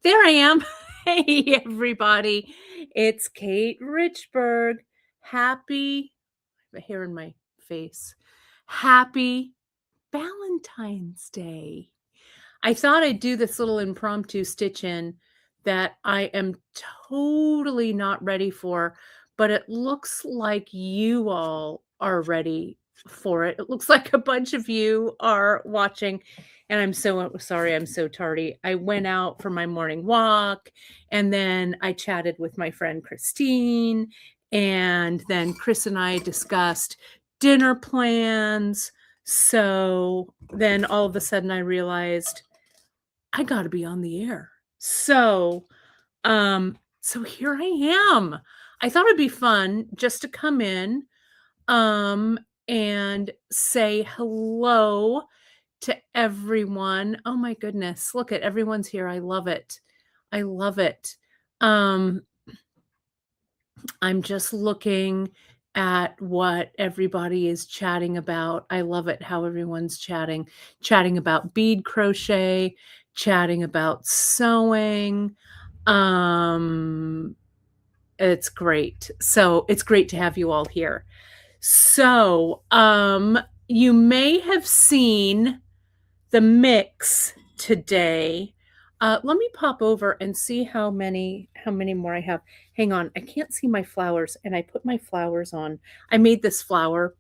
There I am. Hey, everybody. It's Kate Richburg. Happy, I have a hair in my face. Happy Valentine's Day. I thought I'd do this little impromptu stitch in that I am totally not ready for, but it looks like you all are ready for it. It looks like a bunch of you are watching, and I'm so sorry I'm so tardy. I went out for my morning walk, and then I chatted with my friend Christine, and then Chris and I discussed dinner plans. So then all of a sudden I realized I gotta be on the air. So here I am. I thought it'd be fun just to come in, um, and say hello to everyone. Oh my goodness, look at everyone's here. I love it. I love it. Um, I'm just looking at what everybody is chatting about. I love it how everyone's chatting about bead crochet, chatting about sewing. Um, it's great. So it's great to have you all here. So, you may have seen the mix today. Let me pop over and see how many more I have. Hang on, I can't see my flowers, and I put my flowers on. I made this flower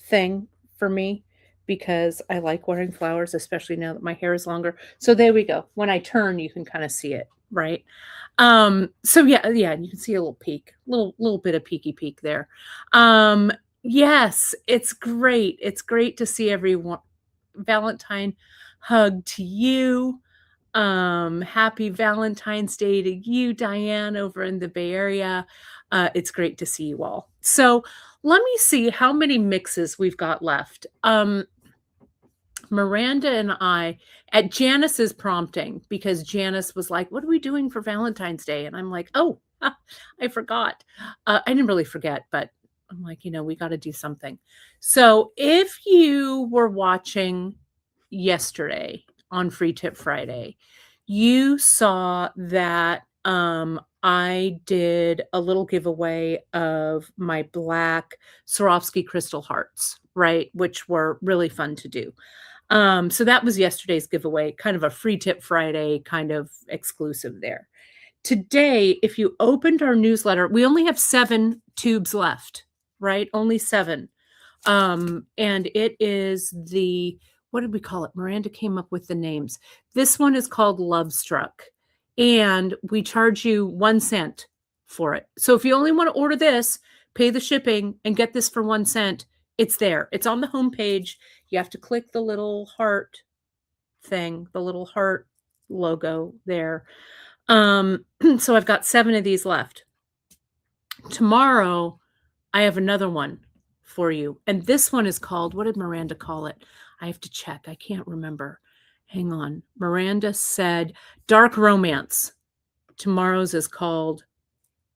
thing for me because I like wearing flowers, especially now that my hair is longer. So there we go. When I turn, you can kind of see it, right? So yeah, you can see a little peek, little bit of peeky peek there. Um, yes, it's great. It's great to see everyone. Valentine hug to you. Happy Valentine's Day to you, Diane, over in the Bay Area. It's great to see you all. So let me see how many mixes we've got left. Miranda and I, at Janice's prompting, because Janice was like, "What are we doing for Valentine's Day?" And I'm like, "Oh, I forgot." I didn't really forget, but I'm like, we got to do something. So if you were watching yesterday on Free Tip Friday, you saw that I did a little giveaway of my black Swarovski crystal hearts, right? Which were really fun to do. So that was yesterday's giveaway, kind of a Free Tip Friday kind of exclusive there. Today, if you opened our newsletter, we only have 7 tubes left, right? Only 7. And it is what did we call it? Miranda came up with the names. This one is called Love Struck, and we charge you 1 cent for it. So if you only want to order this, pay the shipping, and get this for 1 cent, it's there. It's on the homepage. You have to click the little heart thing, the little heart logo there. So I've got 7 of these left. Tomorrow, I have another one for you. And this one is called, what did Miranda call it? I have to check. I can't remember. Hang on. Miranda said Dark Romance. Tomorrow's is called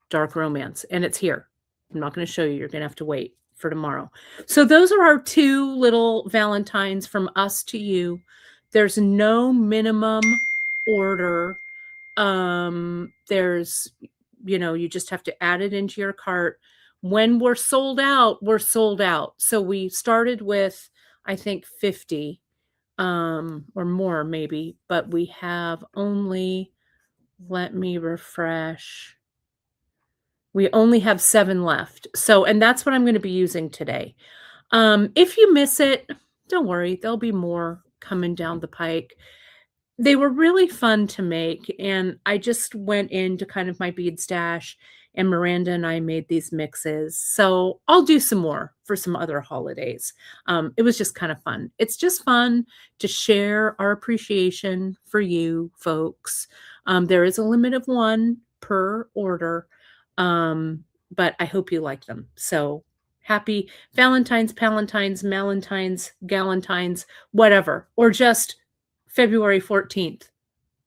Dark Romance, and it's here. I'm not going to show you. You're going to have to wait for tomorrow. So those are our 2 little Valentines from us to you. There's no minimum order. There's, you just have to add it into your cart. When we're sold out, we're sold out. So we started with, I think, 50, or more maybe, but we have only, let me refresh. We only have 7 left. So, and that's what I'm going to be using today. If you miss it, don't worry, there'll be more coming down the pike. They were really fun to make, and I just went into kind of my bead stash, and Miranda and I made these mixes. So I'll do some more for some other holidays. It was just kind of fun. It's just fun to share our appreciation for you folks. There is a limit of 1 per order, but I hope you like them. So happy Valentine's, Palentine's, Malentine's, Galentine's, whatever, or just February 14th,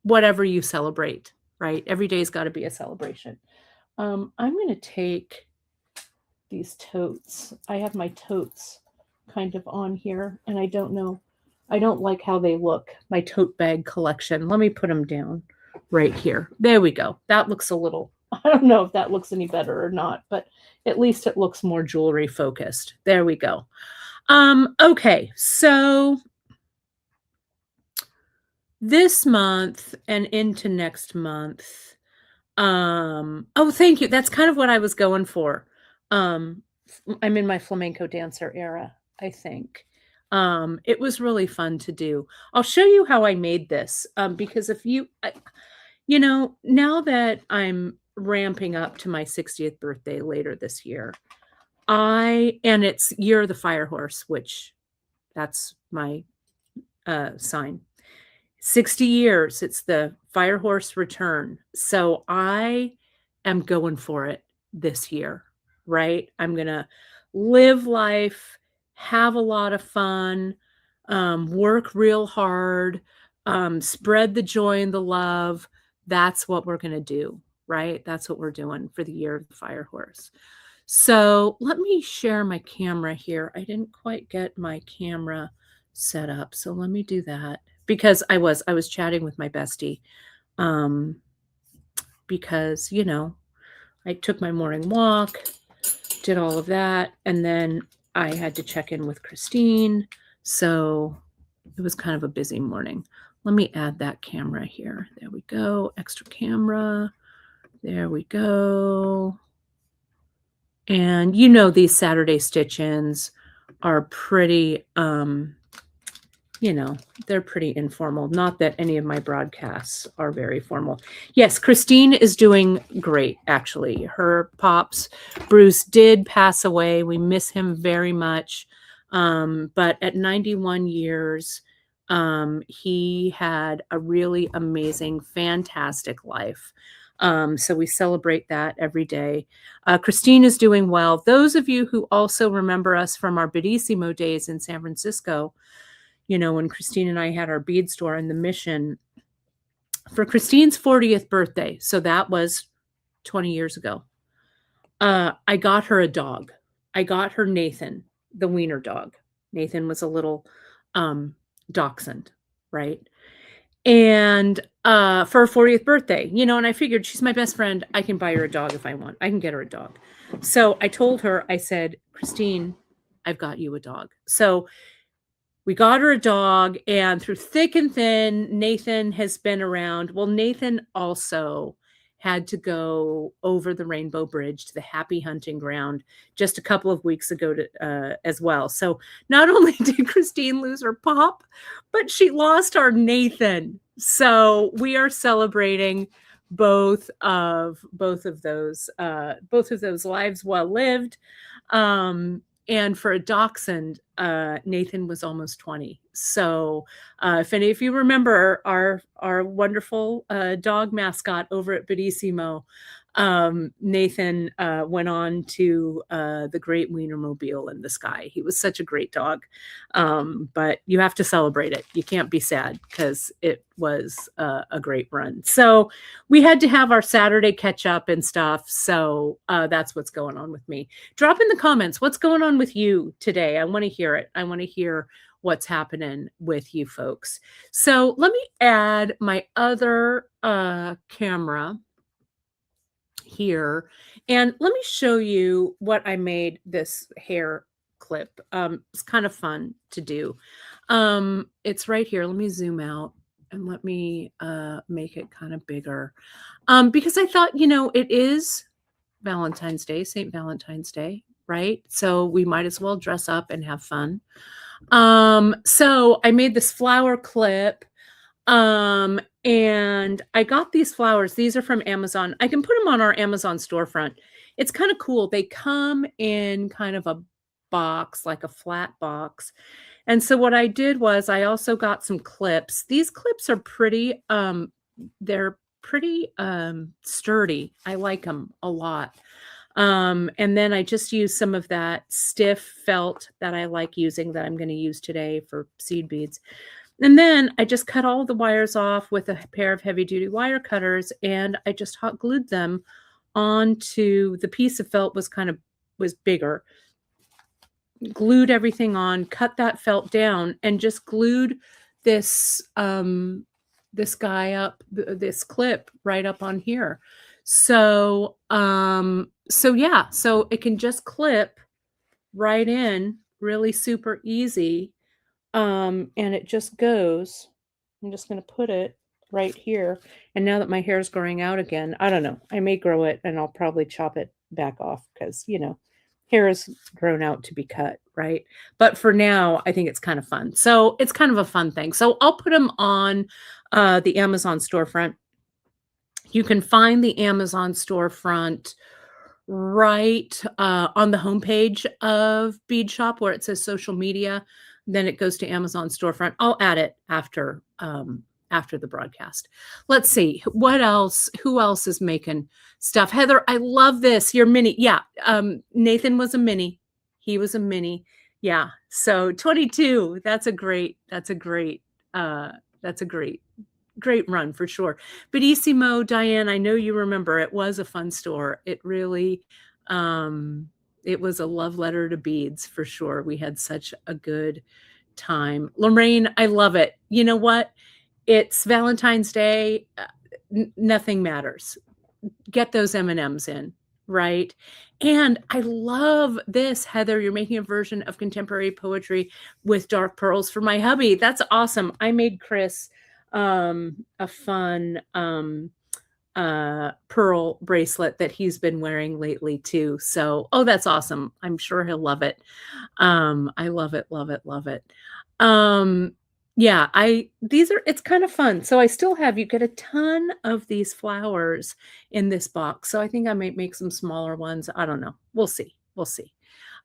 whatever you celebrate, right? Every day's got to be a celebration. I'm going to take these totes. I have my totes kind of on here, and I don't know. I don't like how they look, my tote bag collection. Let me put them down right here. There we go. That looks a little, I don't know if that looks any better or not, but at least it looks more jewelry focused. There we go. Okay, so this month and into next month, oh, thank you. That's kind of what I was going for. Um, I'm in my flamenco dancer era, I think. It was really fun to do. I'll show you how I made this, because if you, now that I'm ramping up to my 60th birthday later this year, and it's Year of the Fire Horse, which that's my sign. 60 years, it's the Fire Horse return. So I am going for it this year, right? I'm going to live life, have a lot of fun, work real hard, spread the joy and the love. That's what we're going to do, right? That's what we're doing for the Year of the Fire Horse. So let me share my camera here. I didn't quite get my camera set up, so let me do that because I was chatting with my bestie, because I took my morning walk, did all of that, and then I had to check in with Christine, so it was kind of a busy morning. Let me add that camera here. There we go. Extra camera. There we go. And these Saturday stitch-ins are pretty, they're pretty informal. Not that any of my broadcasts are very formal. Yes, Christine is doing great, actually. Her pops, Bruce, did pass away. We miss him very much. But at 91 years, he had a really amazing, fantastic life. So we celebrate that every day. Christine is doing well. Those of you who also remember us from our Bedissimo days in San Francisco, when Christine and I had our bead store in the Mission, for Christine's 40th birthday, so that was 20 years ago, I got her a dog. I got her Nathan, the wiener dog. Nathan was a little dachshund, right? And for her 40th birthday, and I figured she's my best friend. I can buy her a dog if I want. I can get her a dog. So I told her, I said, Christine, I've got you a dog. So we got her a dog, and through thick and thin, Nathan has been around. Well, Nathan also had to go over the Rainbow Bridge to the Happy Hunting Ground just a couple of weeks ago as well. So not only did Christine lose her pop, but she lost our Nathan. So we are celebrating both of those lives well lived. And for a dachshund, Nathan was almost 20. So if any of you remember our wonderful dog mascot over at Bedissimo, Nathan went on to the Great Wienermobile in the sky. He was such a great dog. But you have to celebrate it. You can't be sad because it was a great run. So we had to have our Saturday catch up and stuff. So that's what's going on with me. Drop in the comments. What's going on with you today? I want to hear it. I want to hear what's happening with you folks. So let me add my other camera here, and let me show you what I made this hair clip. It's kind of fun to do. It's right here. Let me zoom out and let me make it kind of bigger, because I thought, it is Valentine's Day, St. Valentine's Day, right? So we might as well dress up and have fun. So I made this flower clip, and I got these flowers. These are from Amazon. I can put them on our Amazon storefront. It's kind of cool. They come in kind of a box, like a flat box. And so what I did was I also got some clips. These clips are pretty, they're pretty sturdy. I like them a lot. And then I just used some of that stiff felt that I like using, that I'm going to use today for seed beads. And then I just cut all the wires off with a pair of heavy duty wire cutters, and I just hot glued them onto the piece of felt was bigger. Glued everything on, cut that felt down, and just glued this this guy up, this clip right up on here. So yeah, so it can just clip right in, really super easy. And it just goes. I'm just gonna put it right here. And now that my hair is growing out again, I don't know. I may grow it and I'll probably chop it back off because, hair is grown out to be cut, right? But for now, I think it's kind of fun. So it's kind of a fun thing. So I'll put them on the Amazon storefront. You can find the Amazon storefront right, on the homepage of Bead Shop where it says social media, then it goes to Amazon storefront. I'll add it after the broadcast. Let's see, what else? Who else is making stuff? Heather, I love this. Your mini. Yeah, Nathan was a mini. He was a mini. Yeah. So 22. Uh, that's a great run for sure. Benissimo, Diane, I know you remember it was a fun store. It really, it was a love letter to beads for sure. We had such a good time. Lorraine, I love it. You know what? It's Valentine's Day. Nothing matters. Get those M&Ms in, right? And I love this, Heather. You're making a version of contemporary poetry with dark pearls for my hubby. That's awesome. I made Chris a fun pearl bracelet that he's been wearing lately too. So, oh, that's awesome. I'm sure he'll love it. I love it, love it, love it. Yeah, it's kind of fun. So I still have, you get a ton of these flowers in this box. So I think I might make some smaller ones. I don't know. We'll see. We'll see.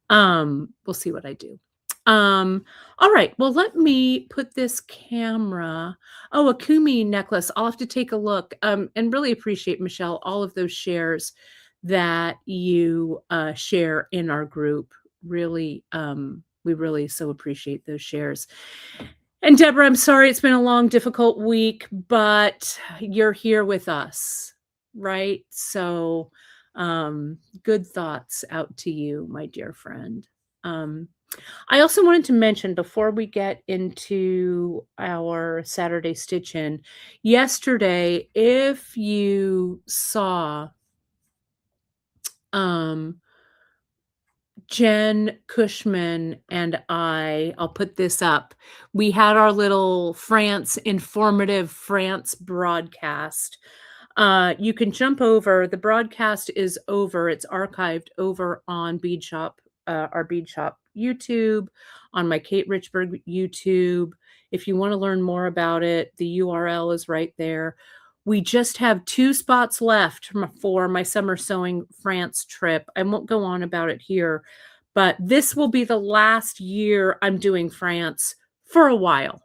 We'll see what I do. All right. Well, let me put this camera. Oh, a Kumi necklace. I'll have to take a look. And really appreciate, Michelle, all of those shares that you share in our group. Really, we really so appreciate those shares. And Deborah, I'm sorry it's been a long, difficult week, but you're here with us, right? So, good thoughts out to you, my dear friend. I also wanted to mention before we get into our Saturday stitch in, yesterday, if you saw Jen Cushman and I'll put this up. We had our little informative France broadcast. You can jump over. The broadcast is over. It's archived over on Bead Shop, our Bead Shop YouTube, on my Kate Richburg YouTube. If you want to learn more about it, the URL is right there. We just have 2 spots left for my summer sewing France trip. I won't go on about it here, but this will be the last year I'm doing France for a while.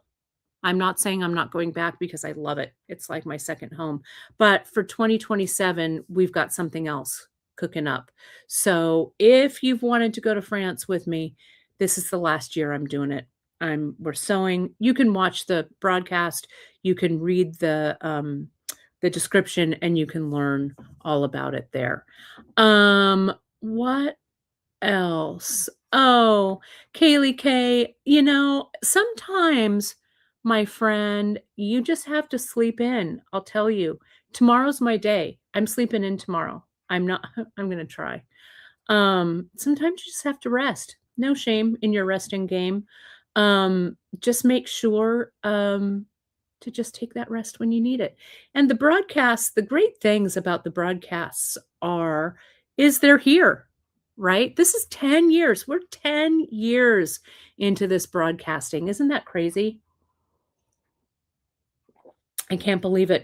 I'm not saying I'm not going back because I love it. It's like my second home. But for 2027, we've got something else cooking up. So if you've wanted to go to France with me, this is the last year I'm doing it. We're sewing. You can watch the broadcast. You can read the description and you can learn all about it there. What else? Oh, Kaylee K, sometimes, my friend, you just have to sleep in. I'll tell you, tomorrow's my day. I'm sleeping in tomorrow. I'm not, I'm going to try. Sometimes you just have to rest. No shame in your resting game. Just make sure, to just take that rest when you need it. And the broadcasts, the great things about the broadcasts is they're here, right? This is 10 years. We're 10 years into this broadcasting. Isn't that crazy? I can't believe it.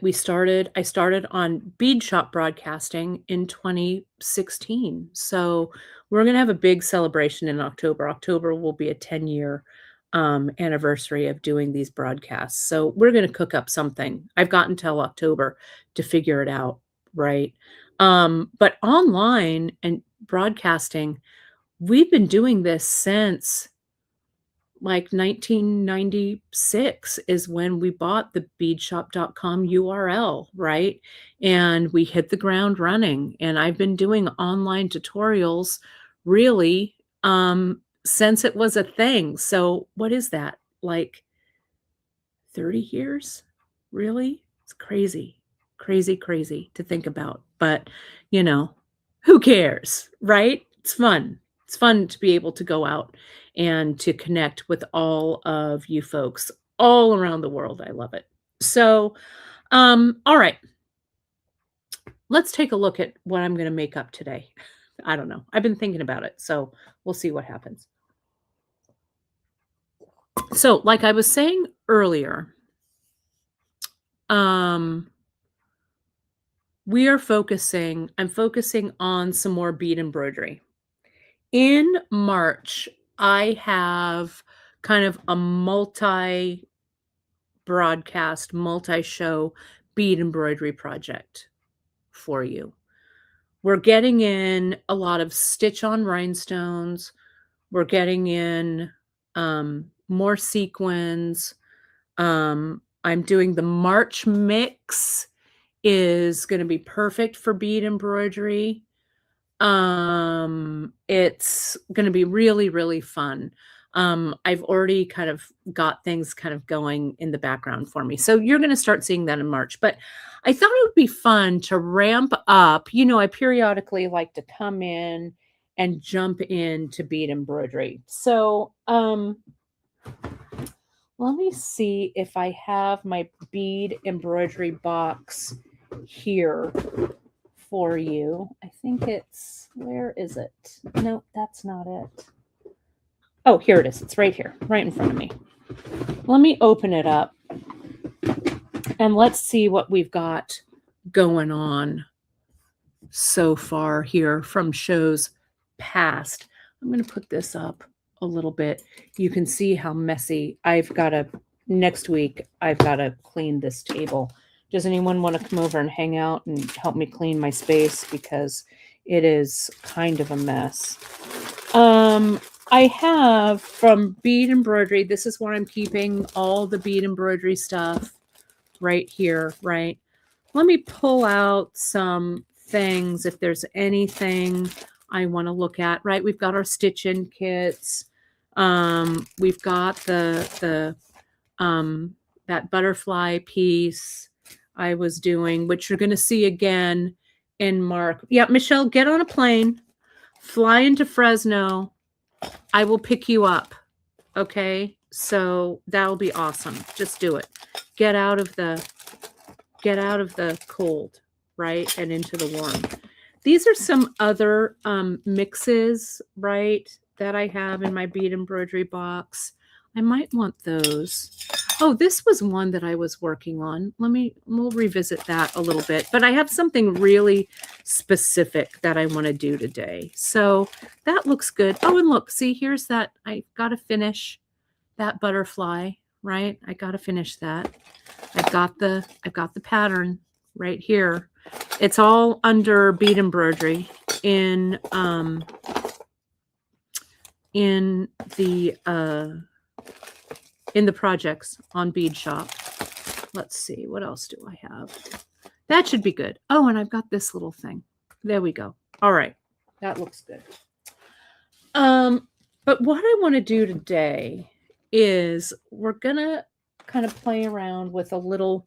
I started on Bead Shop broadcasting in 2016. So we're going to have a big celebration in October. October will be a 10-year anniversary of doing these broadcasts. So we're going to cook up something. I've got until October to figure it out, right? But online and broadcasting, we've been doing this since like 1996 is when we bought the beadshop.com URL, right? And we hit the ground running. And I've been doing online tutorials really since it was a thing. So what is that? Like 30 years? Really? It's crazy. Crazy, crazy to think about. But, you know, who cares, right? It's fun. It's fun to be able to go out and to connect with all of you folks all around the world. I love it. So, all right, let's take a look at what I'm going to make up today. I don't know. I've been thinking about it, so we'll see what happens. So, like I was saying earlier, um, I'm focusing on some more bead embroidery. In March, I have kind of a multi-broadcast, multi-show bead embroidery project for you. We're getting in a lot of stitch on rhinestones. We're getting in more sequins. I'm doing the March mix is going to be perfect for bead embroidery. It's going to be really, really fun. I've already kind of got things kind of going in the background for me. So you're going to start seeing that in March. But I thought it would be fun to ramp up. You know, I periodically like to come in and jump into bead embroidery. So let me see if I have my bead embroidery box here for you. I think it's, where is it? Nope, that's not it. Oh, here it is. It's right here, right in front of me. Let me open it up and let's see what we've got going on so far here from shows past. I'm going to put this up a little bit. You can see how messy next week, I've got to clean this table. Does anyone want to come over and hang out and help me clean my space? Because it is kind of a mess. I have from bead embroidery, this is where I'm keeping all the bead embroidery stuff right here, right? Let me pull out some things if there's anything I want to look at, right? We've got our stitch-in kits. We've got the that butterfly piece I was doing, which you're going to see again in March. Yeah, Michelle, get on a plane, fly into Fresno. I will pick you up. Okay, so that'll be awesome. Just do it. Get out of the cold, right, and into the warm. These are some other mixes, right, that I have in my bead embroidery box. I might want those. Oh, this was one that I was working on. We'll revisit that a little bit. But I have something really specific that I want to do today. So that looks good. Oh, and look, see, here's that. I got to finish that butterfly, right? I got to finish that. I've got the pattern right here. It's all under bead embroidery in the projects on Bead Shop. Let's see, what else do I have? That should be good. Oh, and I've got this little thing. There we go. All right, that looks good. But what I want to do today is we're gonna kind of play around with a little,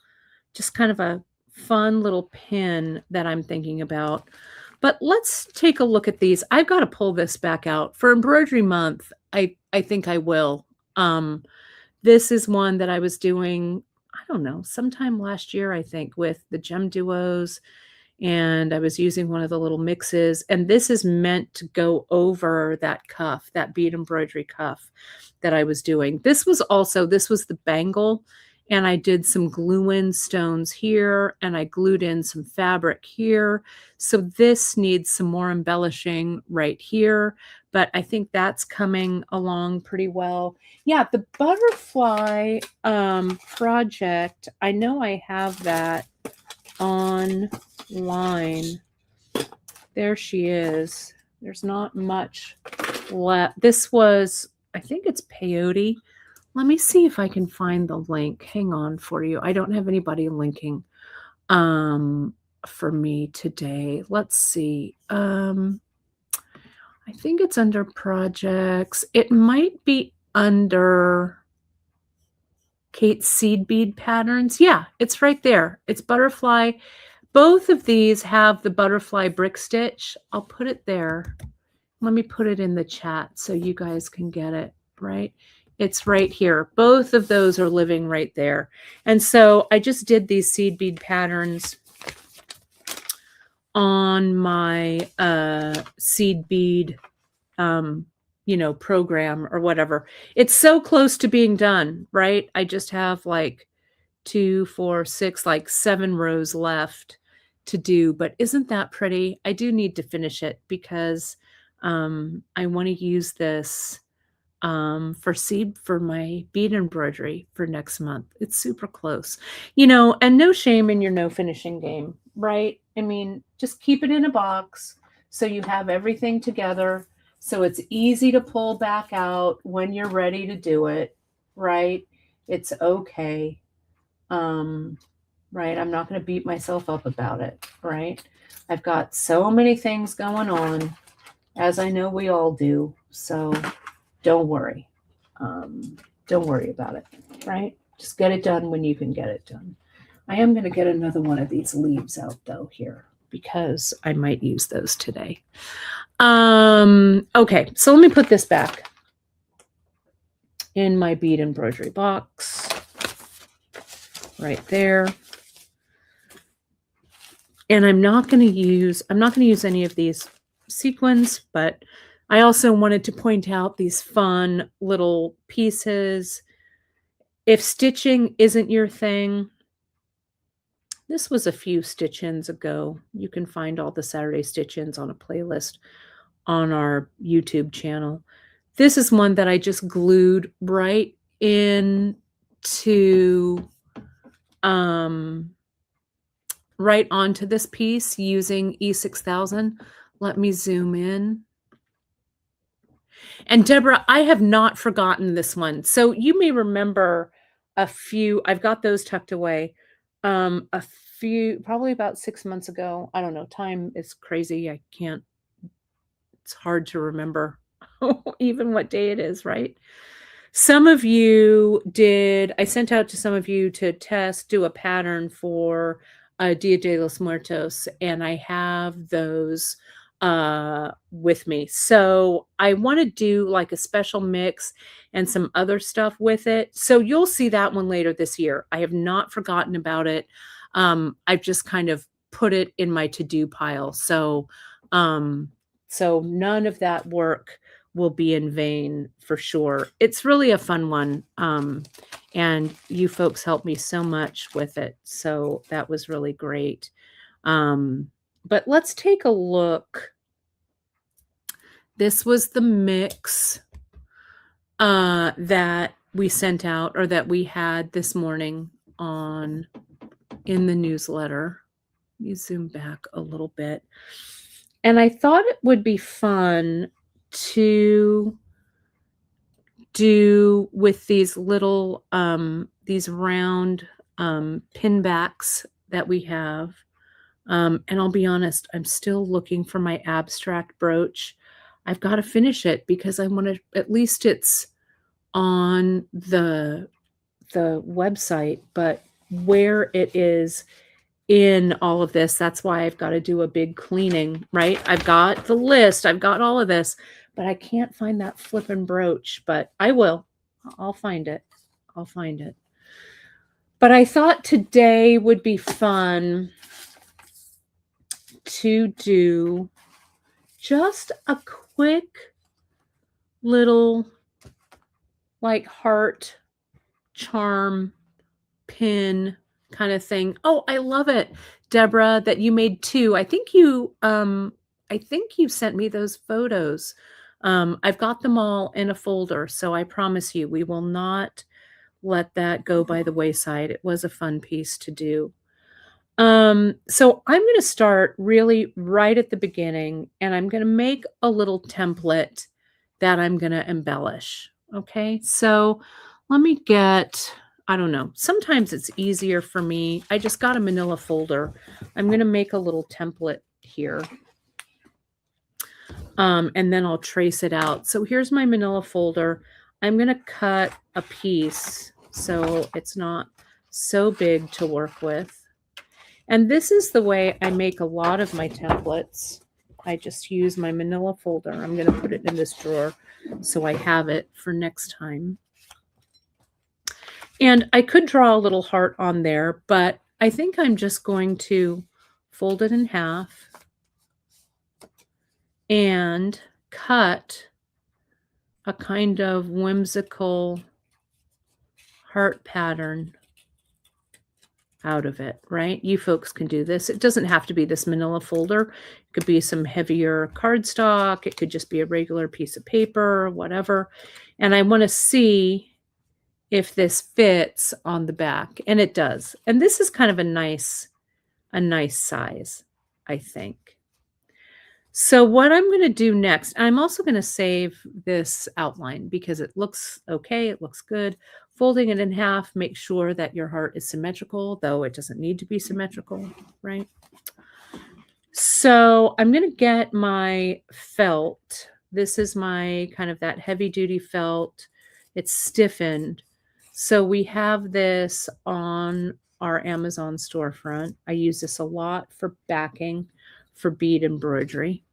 just kind of a fun little pin that I'm thinking about. But let's take a look at these. I've got to pull this back out for embroidery month. I think I will. This is one that I was doing, I don't know, sometime last year, I think, with the gem duos. And I was using one of the little mixes. And this is meant to go over that cuff, that bead embroidery cuff that I was doing. This was the bangle. And I did some glue-in stones here, and I glued in some fabric here. So this needs some more embellishing right here, but I think that's coming along pretty well. Yeah, the butterfly project, I know I have that online. There she is. There's not much left. This was, I think it's peyote. Let me see if I can find the link. Hang on for you. I don't have anybody linking for me today. Let's see. I think it's under projects. It might be under Kate's seed bead patterns. Yeah, it's right there. It's butterfly. Both of these have the butterfly brick stitch. I'll put it there. Let me put it in the chat so you guys can get it, right? It's right here. Both of those are living right there. And so I just did these seed bead patterns on my seed bead program or whatever. It's so close to being done, right? I just have like 2, 4, 6, like 7 rows left to do, but isn't that pretty? I do need to finish it because I want to use this for my bead embroidery for next month. It's super close, and no shame in your no finishing game, right? I mean, just keep it in a box so you have everything together. So it's easy to pull back out when you're ready to do it, right? It's okay. Right? I'm not going to beat myself up about it, right? I've got so many things going on, as I know we all do. So don't worry. Don't worry about it, right? Just get it done when you can get it done. I am going to get another one of these leaves out though here because I might use those today. Okay, so let me put this back in my bead embroidery box right there. And I'm not going to use any of these sequins, but I also wanted to point out these fun little pieces. If stitching isn't your thing, this was a few stitch-ins ago. You can find all the Saturday stitch-ins on a playlist on our YouTube channel. This is one that I just glued right into right onto this piece using E6000. Let me zoom in. And Deborah, I have not forgotten this one. So you may remember a few, I've got those tucked away. A few, probably about 6 months ago. I don't know. Time is crazy. It's hard to remember even what day it is, right? Some of you I sent out to some of you to do a pattern for Dia de los Muertos, and I have those with me. So I want to do like a special mix and some other stuff with it. So you'll see that one later this year. I have not forgotten about it. I've just kind of put it in my to-do pile. So none of that work will be in vain for sure. It's really a fun one. And you folks helped me so much with it. So that was really great. But let's take a look. This was the mix that we sent out, or that we had this morning in the newsletter. Let me zoom back a little bit. And I thought it would be fun to do with these little, these round pin backs that we have. And I'll be honest, I'm still looking for my abstract brooch. I've got to finish it because I want to, at least it's on the website, but where it is in all of this, that's why I've got to do a big cleaning, right? I've got the list, I've got all of this, but I can't find that flippin' brooch, but I will. I'll find it. I'll find it. But I thought today would be fun to do just a quick little like heart charm pin kind of thing. Oh, I love it, Deborah, that you made 2. I think you sent me those photos. I've got them all in a folder, so I promise you we will not let that go by the wayside. It was a fun piece to do. So I'm going to start really right at the beginning, and I'm going to make a little template that I'm going to embellish. Okay, so let me get, I don't know, sometimes it's easier for me. I just got a manila folder. I'm going to make a little template here. And then I'll trace it out. So here's my manila folder. I'm going to cut a piece. so it's not so big to work with. And this is the way I make a lot of my templates. I just use my manila folder. I'm going to put it in this drawer so I have it for next time. And I could draw a little heart on there, but I think I'm just going to fold it in half and cut a kind of whimsical heart pattern out of it, right? You folks can do this. It doesn't have to be this manila folder. It could be some heavier cardstock. It could just be a regular piece of paper, whatever. And I want to see if this fits on the back, and it does. And this is kind of a nice size, I think. So what I'm going to do next, I'm also going to save this outline because it looks okay. It looks good. Folding it in half, make sure that your heart is symmetrical, though it doesn't need to be symmetrical, right? So I'm going to get my felt. This is my kind of that heavy duty felt. It's stiffened. So we have this on our Amazon storefront. I use this a lot for backing for bead embroidery,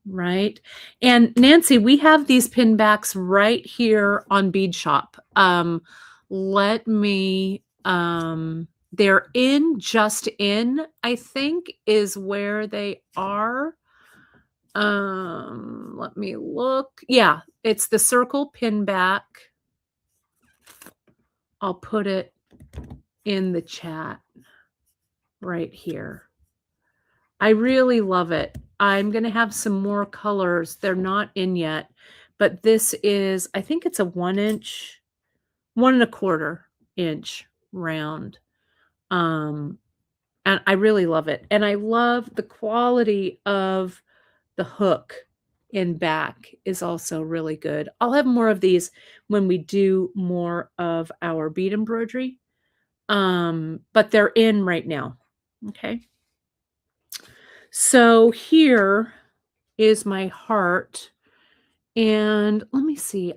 right? And Nancy, we have these pin backs right here on Bead Shop. Let me, they're in, just in, I think is where they are. Let me look. Yeah, it's the circle pin back. I'll put it in the chat right here. I really love it. I'm going to have some more colors. They're not in yet, but this is, I think it's a 1 inch, 1 1/4 inch round. And I really love it. And I love the quality of the hook in back is also really good. I'll have more of these when we do more of our bead embroidery. But they're in right now. Okay. So here is my heart. And let me see,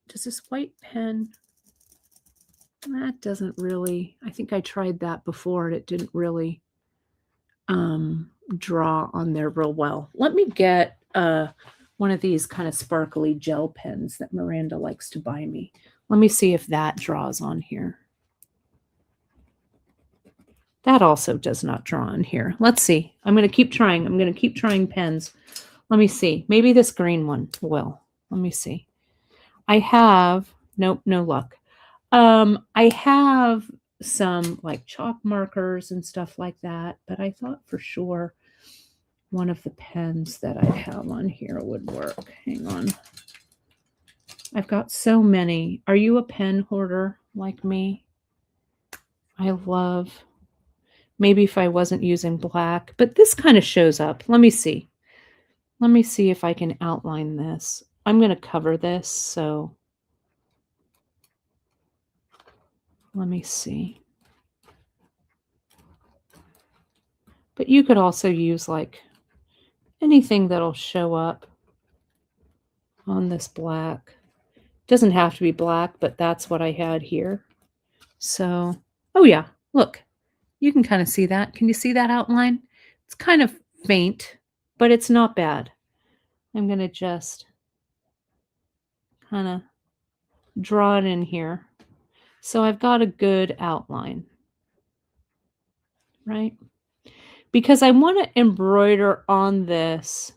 does this white pen, that doesn't really, I think I tried that before and it didn't really draw on there real well. Let me get one of these kind of sparkly gel pens that Miranda likes to buy me. Let me see if that draws on here. That also does not draw on here. Let's see. I'm going to keep trying. I'm going to keep trying pens. Let me see. Maybe this green one will. Let me see. I have, nope, no luck. I have some like chalk markers and stuff like that, but I thought for sure one of the pens that I have on here would work. Hang on. I've got so many. Are you a pen hoarder like me? I love, maybe if I wasn't using black, but this kind of shows up. Let me see. Let me see if I can outline this. I'm going to cover this, so let me see. But you could also use like anything that'll show up on this black. Doesn't have to be black, but that's what I had here. So, oh yeah, look, you can kind of see that. Can you see that outline? It's kind of faint, but it's not bad. I'm going to just kind of draw it in here. So I've got a good outline, right? Because I want to embroider on this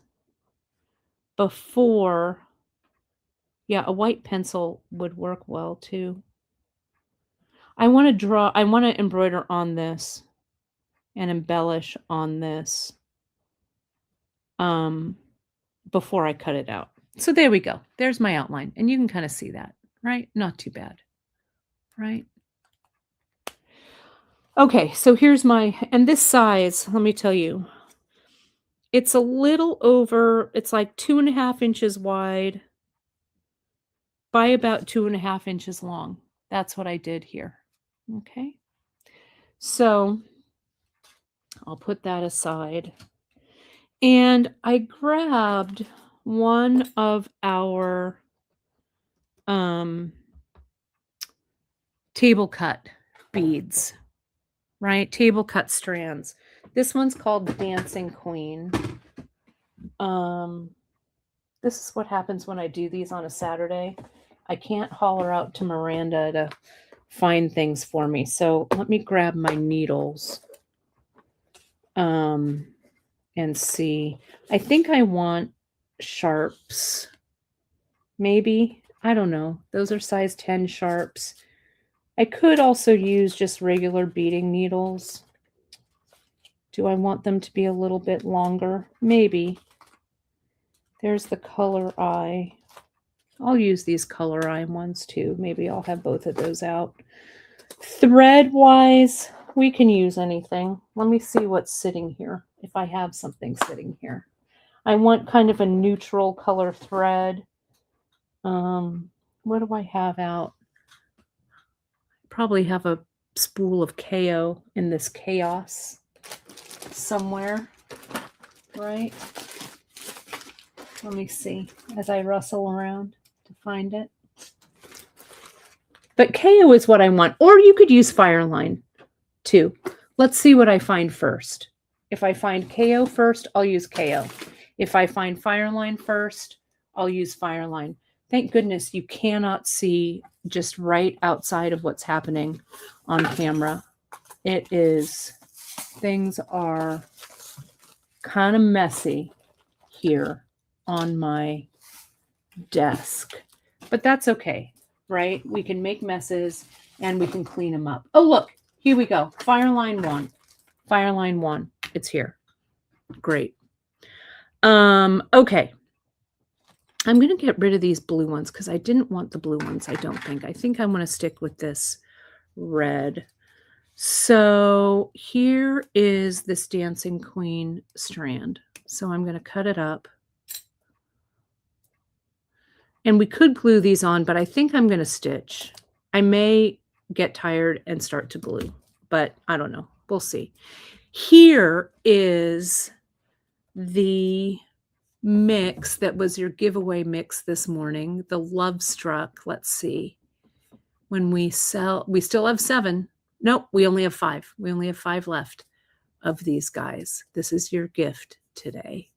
before, yeah, a white pencil would work well too. I want to embroider on this and embellish on this before I cut it out. So there we go. There's my outline. And you can kind of see that, right? Not too bad, right? Okay, so here's and this size, let me tell you, it's a little over, it's like 2.5 inches wide by about 2.5 inches long. That's what I did here. Okay. So I'll put that aside. And I grabbed one of our table cut beads, right? Table cut strands. This one's called Dancing Queen. This is what happens when I do these on a Saturday. I can't holler out to Miranda to find things for me. So let me grab my needles and see. I think I want sharps. Maybe. I don't know. Those are size 10 sharps. I could also use just regular beading needles. Do I want them to be a little bit longer? Maybe. There's the color eye. I'll use these color eye ones too. Maybe I'll have both of those out. Thread wise, we can use anything. Let me see what's sitting here, if I have something sitting here. I want kind of a neutral color thread. What do I have out? Probably have a spool of KO in this chaos somewhere, right? Let me see as I rustle around to find it. But KO is what I want. Or you could use Fireline too. Let's see what I find first. If I find KO first, I'll use KO. If I find Fireline first, I'll use Fireline. Thank goodness you cannot see just right outside of what's happening on camera. It is, things are kind of messy here on my desk, but that's okay, right? We can make messes and we can clean them up. Oh, look, here we go. Fireline 1. Fireline 1. It's here. Great. Okay. I'm going to get rid of these blue ones because I didn't want the blue ones, I don't think. I think I'm going to stick with this red. So here is this Dancing Queen strand. So I'm going to cut it up. And we could glue these on, but I think I'm going to stitch. I may get tired and start to glue, but I don't know. We'll see. Here is the mix that was your giveaway mix this morning, the Love Struck. Let's see. When we sell, we still have 7. Nope, we only have 5. We only have 5 left of these guys. This is your gift today.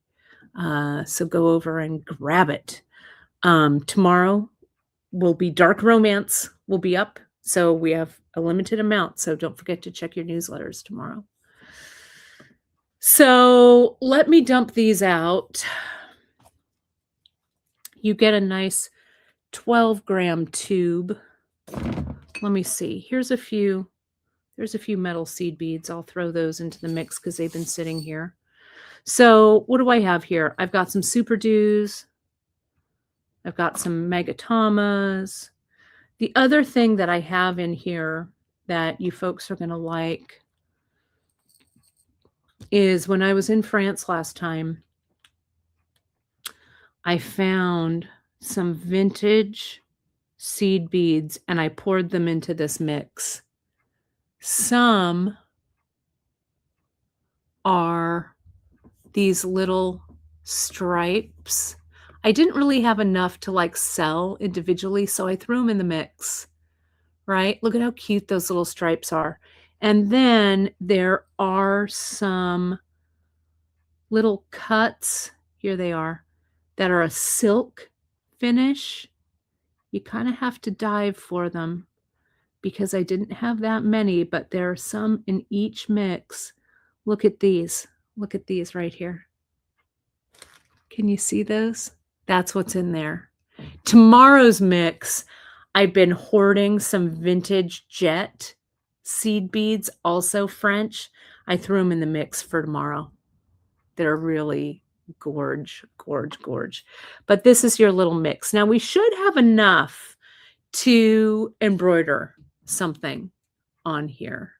So go over and grab it. Tomorrow will be Dark Romance will be up. So we have a limited amount. So don't forget to check your newsletters tomorrow. So let me dump these out. You get a nice 12-gram tube. Let me see. There's a few metal seed beads. I'll throw those into the mix because they've been sitting here. So what do I have here? I've got some Super Dews. I've got some Megatamas. The other thing that I have in here that you folks are going to like is when I was in France last time, I found some vintage seed beads and I poured them into this mix. Some are these little stripes. I didn't really have enough to like sell individually, so I threw them in the mix, right? Look at how cute those little stripes are. And then there are some little cuts, here they are, that are a silk finish. You kind of have to dive for them because I didn't have that many, but there are some in each mix. Look at these. Look at these right here. Can you see those? That's what's in there. Tomorrow's mix, I've been hoarding some vintage jet seed beads, also French. I threw them in the mix for tomorrow. They're really gorge. But this is your little mix. Now we should have enough to embroider something on here.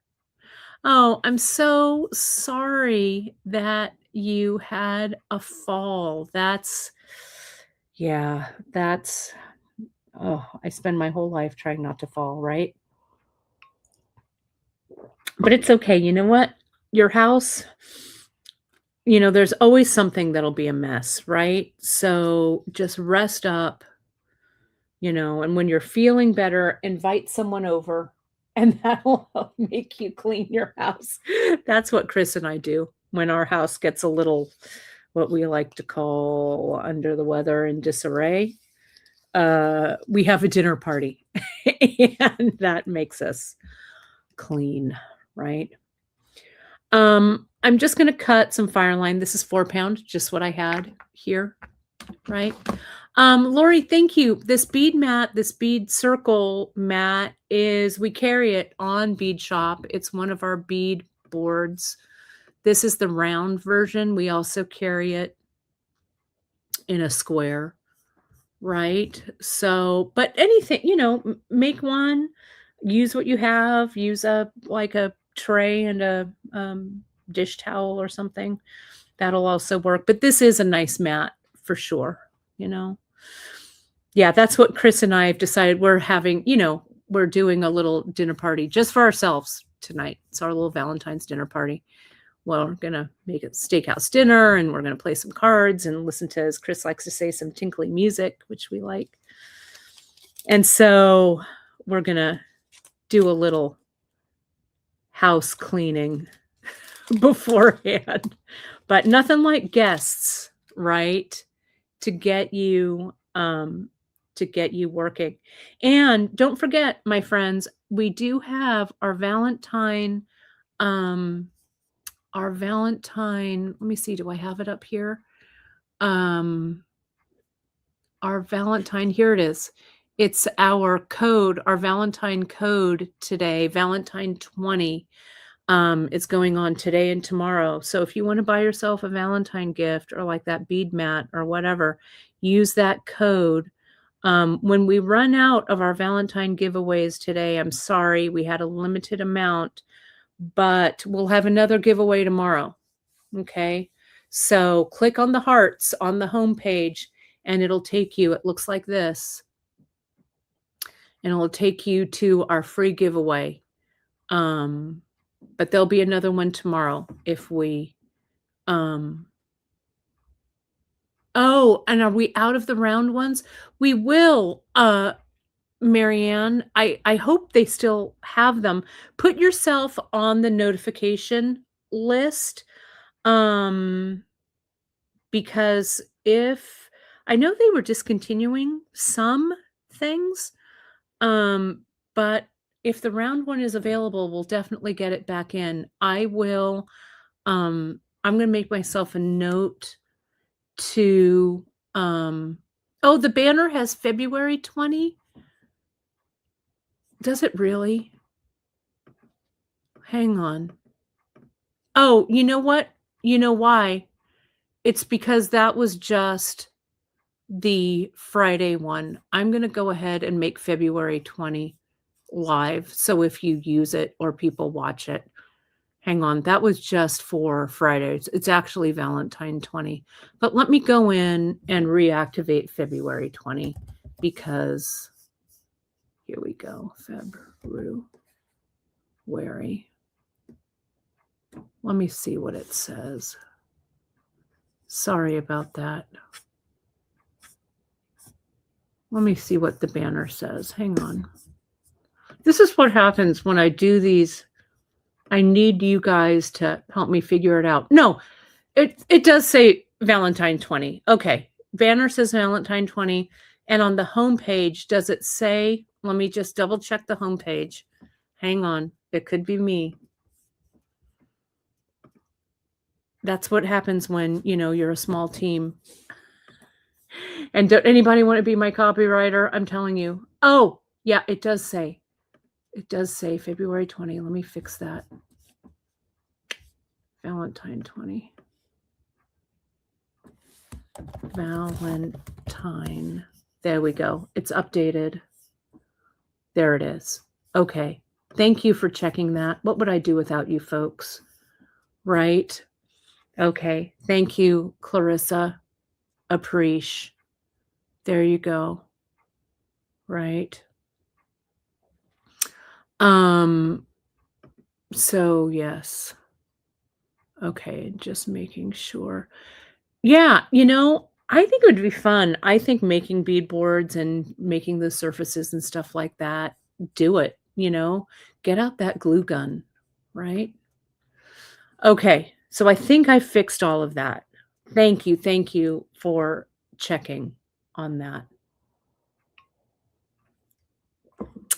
Oh, I'm so sorry that you had a fall. Oh, I spend my whole life trying not to fall, right? But it's okay. You know what? Your house, there's always something that'll be a mess, right? So just rest up, and when you're feeling better, invite someone over and that'll help make you clean your house. That's what Chris and I do when our house gets a little, what we like to call under the weather and disarray. We have a dinner party, and that makes us clean, right? I'm just gonna cut some fire line. This is 4 pound, just what I had here, right? Lori, thank you. This bead mat, this bead circle mat is, we carry it on Bead Shop. It's one of our bead boards. This is the round version. We also carry it in a square, right? So, but anything, make one, use what you have, use like a tray and a dish towel or something. That'll also work. But this is a nice mat for sure, Yeah, that's what Chris and I have decided. We're having, we're doing a little dinner party just for ourselves tonight. It's our little Valentine's dinner party. Well, we're going to make a steakhouse dinner, and we're going to play some cards and listen to, as Chris likes to say, some tinkly music, which we like. And so we're going to do a little house cleaning beforehand, but nothing like guests, right? To get you working. And don't forget, my friends, we do have our Valentine, let me see, do I have it up here? Our Valentine, here it is. It's our code, our Valentine code today, Valentine 20. It's going on today and tomorrow. So if you want to buy yourself a Valentine gift or like that bead mat or whatever, use that code. When we run out of our Valentine giveaways today, I'm sorry, we had a limited amount, but we'll have another giveaway tomorrow. Okay. So click on the hearts on the home page and it'll take you, it looks like this, and it'll take you to our free giveaway. But there'll be another one tomorrow if we, oh, and are we out of the round ones? We will, Marianne. I hope they still have them. Put yourself on the notification list, because if, I know they were discontinuing some things, but if the round one is available, we'll definitely get it back in. I will, I'm going to make myself a note to, oh, the banner has February 20. Does it really? Hang on. Oh, you know what? You know why? It's because that was just the Friday one. I'm going to go ahead and make February 20 live. So if you use it or people watch it, hang on, that was just for Friday. It's actually Valentine 20. But let me go in and reactivate February 20 because here we go. February. Let me see what it says. Sorry about that. Let me see what the banner says. Hang on. This is what happens when I do these. I need you guys to help me figure it out. No, it does say Valentine 20. Okay. Banner says Valentine 20. And on the home page, does it say, let me just double check the home page. Hang on. It could be me. That's what happens when, you're a small team. And don't anybody want to be my copywriter? I'm telling you. Oh, yeah, it does say February 20. Let me fix that. Valentine 20. Valentine. There we go. It's updated. There it is. Okay. Thank you for checking that. What would I do without you folks? Right? Okay. Thank you, Clarissa. Appreciate. There you go. Right. So yes. Okay, just making sure. Yeah, I think it would be fun. I think making bead boards and making the surfaces and stuff like that, do it. you know, get out that glue gun, right? Okay, so I think I fixed all of that. Thank you for checking on that.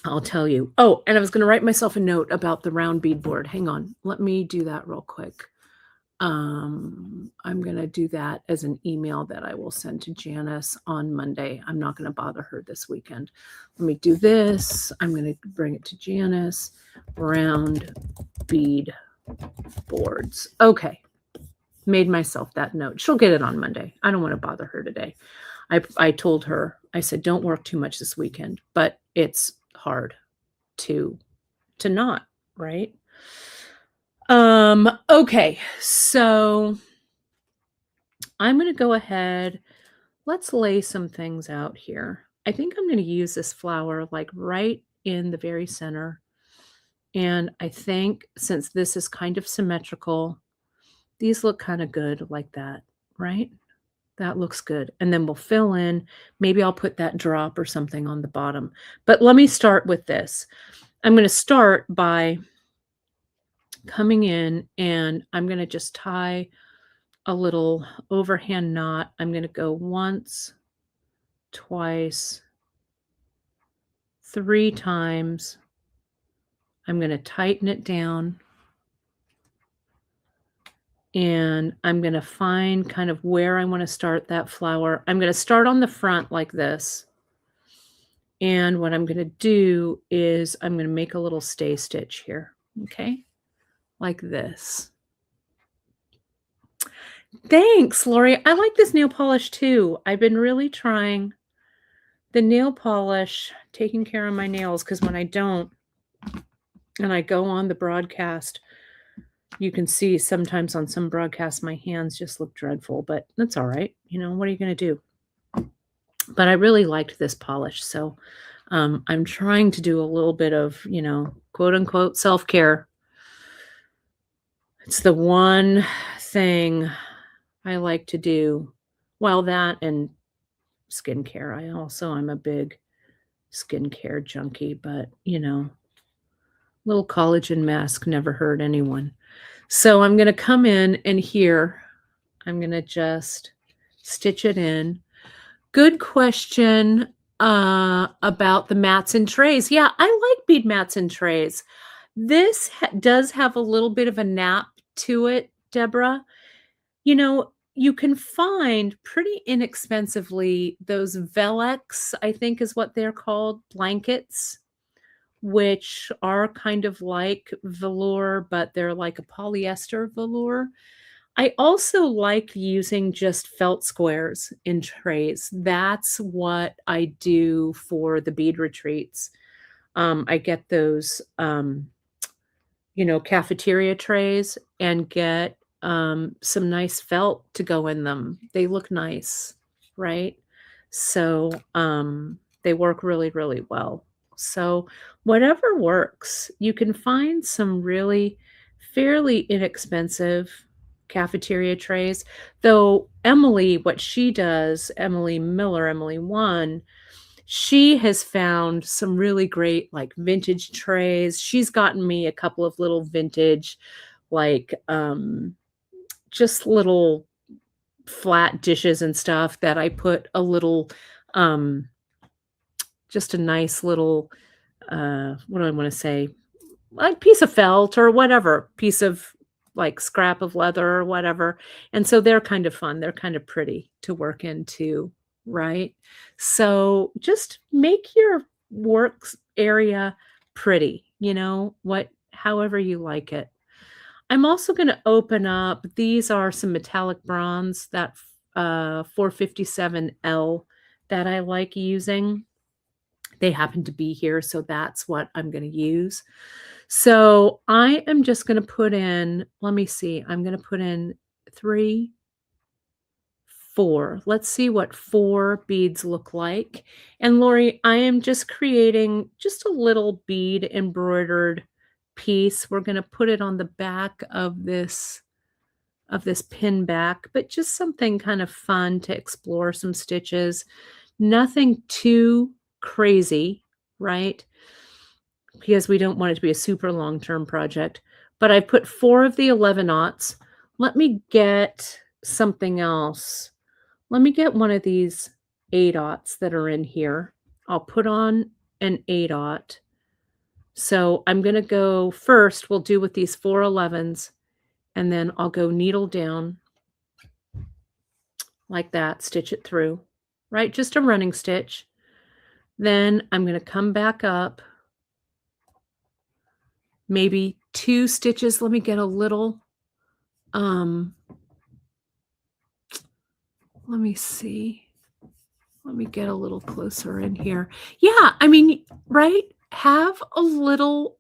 I'll tell you. Oh, and I was gonna write myself a note about the round beadboard. Hang on, let me do that real quick. I'm gonna do that as an email that I will send to Janice on Monday. I'm not gonna bother her this weekend. Let me do this. I'm gonna bring it to Janice. Round bead boards. Okay. Made myself that note. She'll get it on Monday. I don't want to bother her today. I told her, I said, don't work too much this weekend, but it's hard to not, right? Okay. So I'm going to go ahead. Let's lay some things out here. I think I'm going to use this flower like right in the very center. And I think since this is kind of symmetrical, these look kind of good like that, right? That looks good. And then we'll fill in. Maybe I'll put that drop or something on the bottom. But let me start with this. I'm going to start by coming in and I'm going to just tie a little overhand knot. I'm going to go once, twice, 3 times. I'm going to tighten it down. And I'm going to find kind of where I want to start that flower. I'm going to start on the front like this. And what I'm going to do is I'm going to make a little stay stitch here. Okay. Like this. Thanks, Lori. I like this nail polish too. I've been really trying the nail polish, taking care of my nails, because when I don't, and I go on the broadcast, you can see sometimes on some broadcasts my hands just look dreadful, but that's all right. You know, what are you going to do? But I really liked this polish, so I'm trying to do a little bit of, you know, quote unquote self-care. It's the one thing I like to do. Well, that and skincare. I'm a big skincare junkie, but you know, little collagen mask never hurt anyone. So I'm going to come in and here, I'm going to just stitch it in. Good question about the mats and trays. Yeah, I like bead mats and trays. This does have a little bit of a nap to it, Deborah. You know, you can find pretty inexpensively those Velex, I think is what they're called, blankets, which are kind of like velour, but they're like a polyester velour. I also like using just felt squares in trays. That's what I do for the bead retreats. I get those, you know, cafeteria trays and get some nice felt to go in them. They look nice, right? So they work really, really well. So whatever works, you can find some really fairly inexpensive cafeteria trays. Though Emily, what she does, Emily Miller, Emily One, she has found some really great like vintage trays. She's gotten me a couple of little vintage, like just little flat dishes and stuff that I put a little, um, just a nice little, what do I want to say? Like piece of felt or whatever, piece of like scrap of leather or whatever. And so they're kind of fun. They're kind of pretty to work into, right? So just make your work area pretty, you know, however you like it. I'm also going to open up, these are some metallic bronze, that 457L that I like using. They happen to be here, so that's what I'm going to use. So I am just going to put in, let me see, I'm going to put in 3, 4. Let's see what 4 beads look like. And Lori, I am just creating just a little bead embroidered piece. We're going to put it on the back of this pin back, but just something kind of fun to explore some stitches. Nothing too crazy, right? because we don't want it to be a super long-term project. But I put 4 of the 11/aughts. Let me get something else. Let me get one of these 8/aughts that are in here. I'll put on an 8/aught. So I'm gonna go first, we'll do with these 4 11s, and then I'll go needle down like that, stitch it through, right? Just a running stitch. Then I'm gonna come back up maybe 2 stitches. Let me get a little, um, let me see. Let me get a little closer in here. Yeah, I mean, right? Have a little,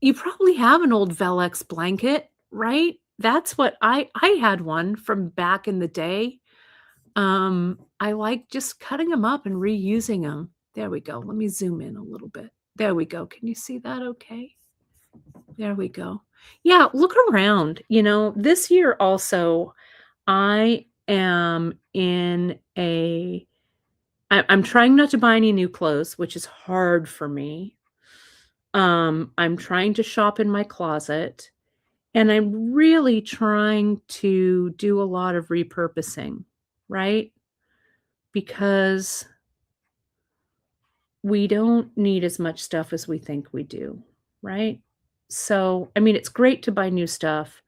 you probably have an old Velux blanket, right? That's what I had one from back in the day. I like just cutting them up and reusing them. There we go. Let me zoom in a little bit. There we go. Can you see that okay? There we go. Yeah, look around. This year also, I am in I'm trying not to buy any new clothes, which is hard for me. I'm trying to shop in my closet, and I'm really trying to do a lot of repurposing, right? Because we don't need as much stuff as we think we do, right? So, I mean, it's great to buy new stuff,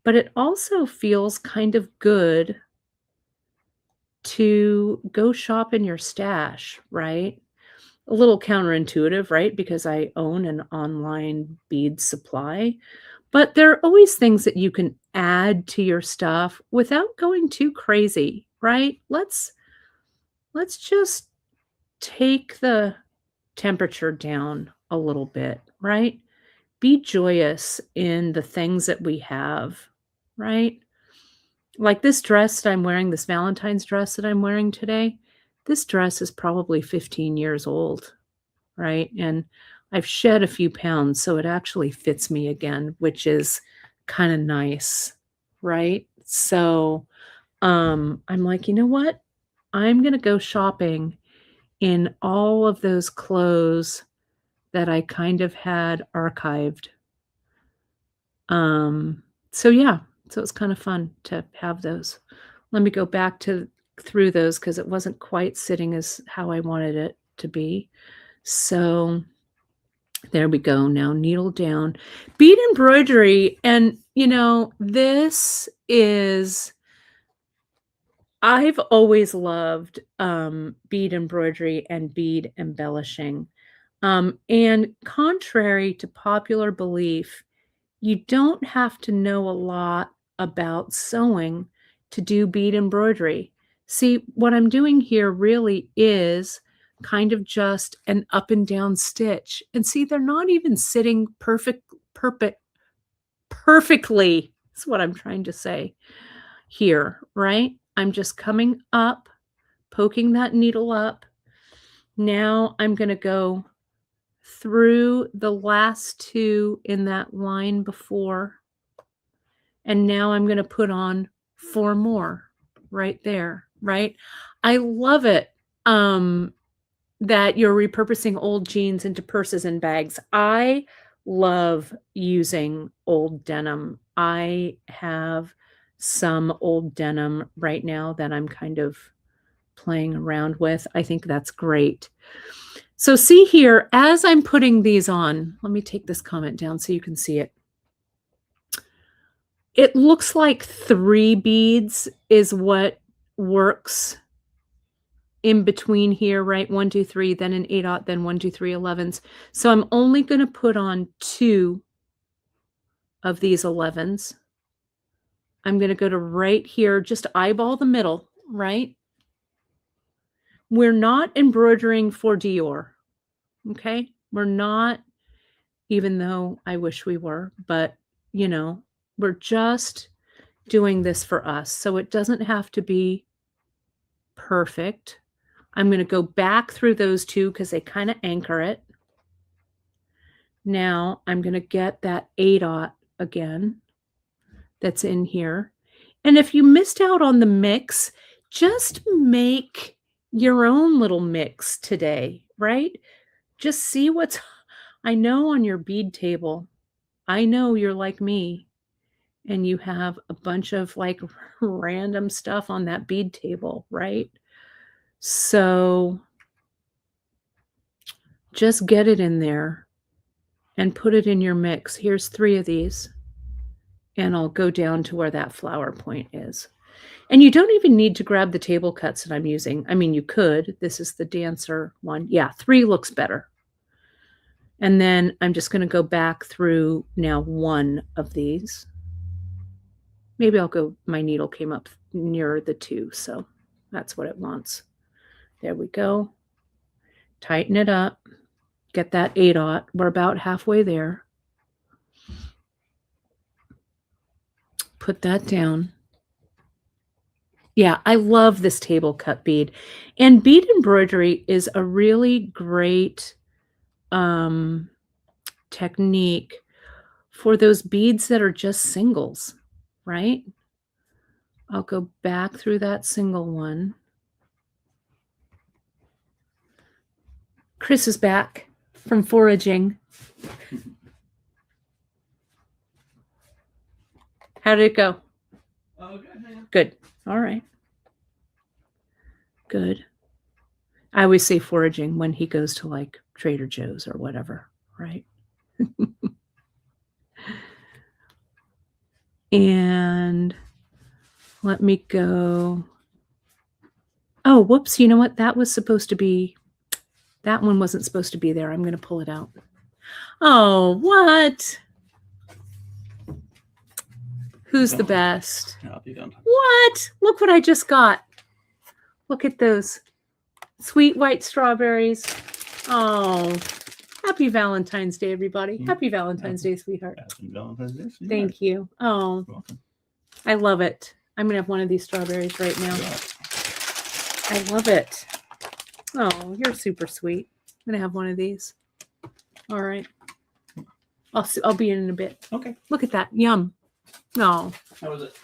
but it also feels kind of good to go shop in your stash, right? A little counterintuitive, right? Because I own an online bead supply, but there are always things that you can add to your stuff without going too crazy, right? Let's just take the temperature down a little bit, right? Be joyous in the things that we have, right? Like this dress that I'm wearing, this Valentine's dress that I'm wearing today, this dress is probably 15 years old, right? And I've shed a few pounds, so it actually fits me again, which is kind of nice, right? So, I'm like, you know what? I'm gonna go shopping in all of those clothes that I kind of had archived. Um, so yeah, so it's kind of fun to have those. Let me go back to through those because it wasn't quite sitting as how I wanted it to be. So there we go. Now needle down. Bead embroidery, and this is I've always loved bead embroidery and bead embellishing. And contrary to popular belief, you don't have to know a lot about sewing to do bead embroidery. See, what I'm doing here really is kind of just an up and down stitch. And see, they're not even sitting perfectly. That's what I'm trying to say here, right? I'm just coming up, poking that needle up. Now I'm going to go through the last 2 in that line before, and now I'm gonna put on 4 more right there, right? I love it, that you're repurposing old jeans into purses and bags. I love using old denim. I have some old denim right now that I'm kind of playing around with. I think that's great. So see here, as I'm putting these on, let me take this comment down so you can see it. It looks like 3 beads is what works in between here, right? 1, 2, 3, then an 8/aught, then 1, 2, 3 11s. So I'm only going to put on 2 of these 11s. I'm going to go to right here, just eyeball the middle, right? We're not embroidering for Dior, okay? We're not, even though I wish we were, but we're just doing this for us. So it doesn't have to be perfect. I'm going to go back through those 2 because they kind of anchor it. Now I'm going to get that 8/aught again that's in here. And if you missed out on the mix, just make your own little mix today, right? just see what's I know on your bead table, I know you're like me and you have a bunch of like random stuff on that bead table, right? So just get it in there and put it in your mix. Here's 3 of these, and I'll go down to where that flower point is. And you don't even need to grab the table cuts that I'm using. I mean, you could. This is the dancer one. Yeah, 3 looks better. And then I'm just going to go back through now 1 of these. Maybe I'll go, my needle came up nearer the 2, so that's what it wants. There we go. Tighten it up. Get that 8/0. We're about halfway there. Put that down. Yeah, I love this table cut bead. And bead embroidery is a really great technique for those beads that are just singles, right? I'll go back through that single one. Chris is back from foraging. How did it go? Oh, good, man. Good. All right. Good. I always say foraging when he goes to like Trader Joe's or whatever, right? And let me go. Oh, whoops. You know what? That was supposed to be, that one wasn't supposed to be there. I'm going to pull it out. Oh, what? Who's the best? I'll be done. What? Look what I just got. Look at those sweet white strawberries. Oh, happy Valentine's Day, everybody. Happy Valentine's Day, sweetheart. Happy Valentine's Day, sweetheart. Thank you. Oh, You're welcome. I love it. I'm going to have one of these strawberries right now. Yeah. I love it. Oh, you're super sweet. I'm going to have one of these. All right. I'll be in a bit. Okay. Look at that. Yum. No. How was it?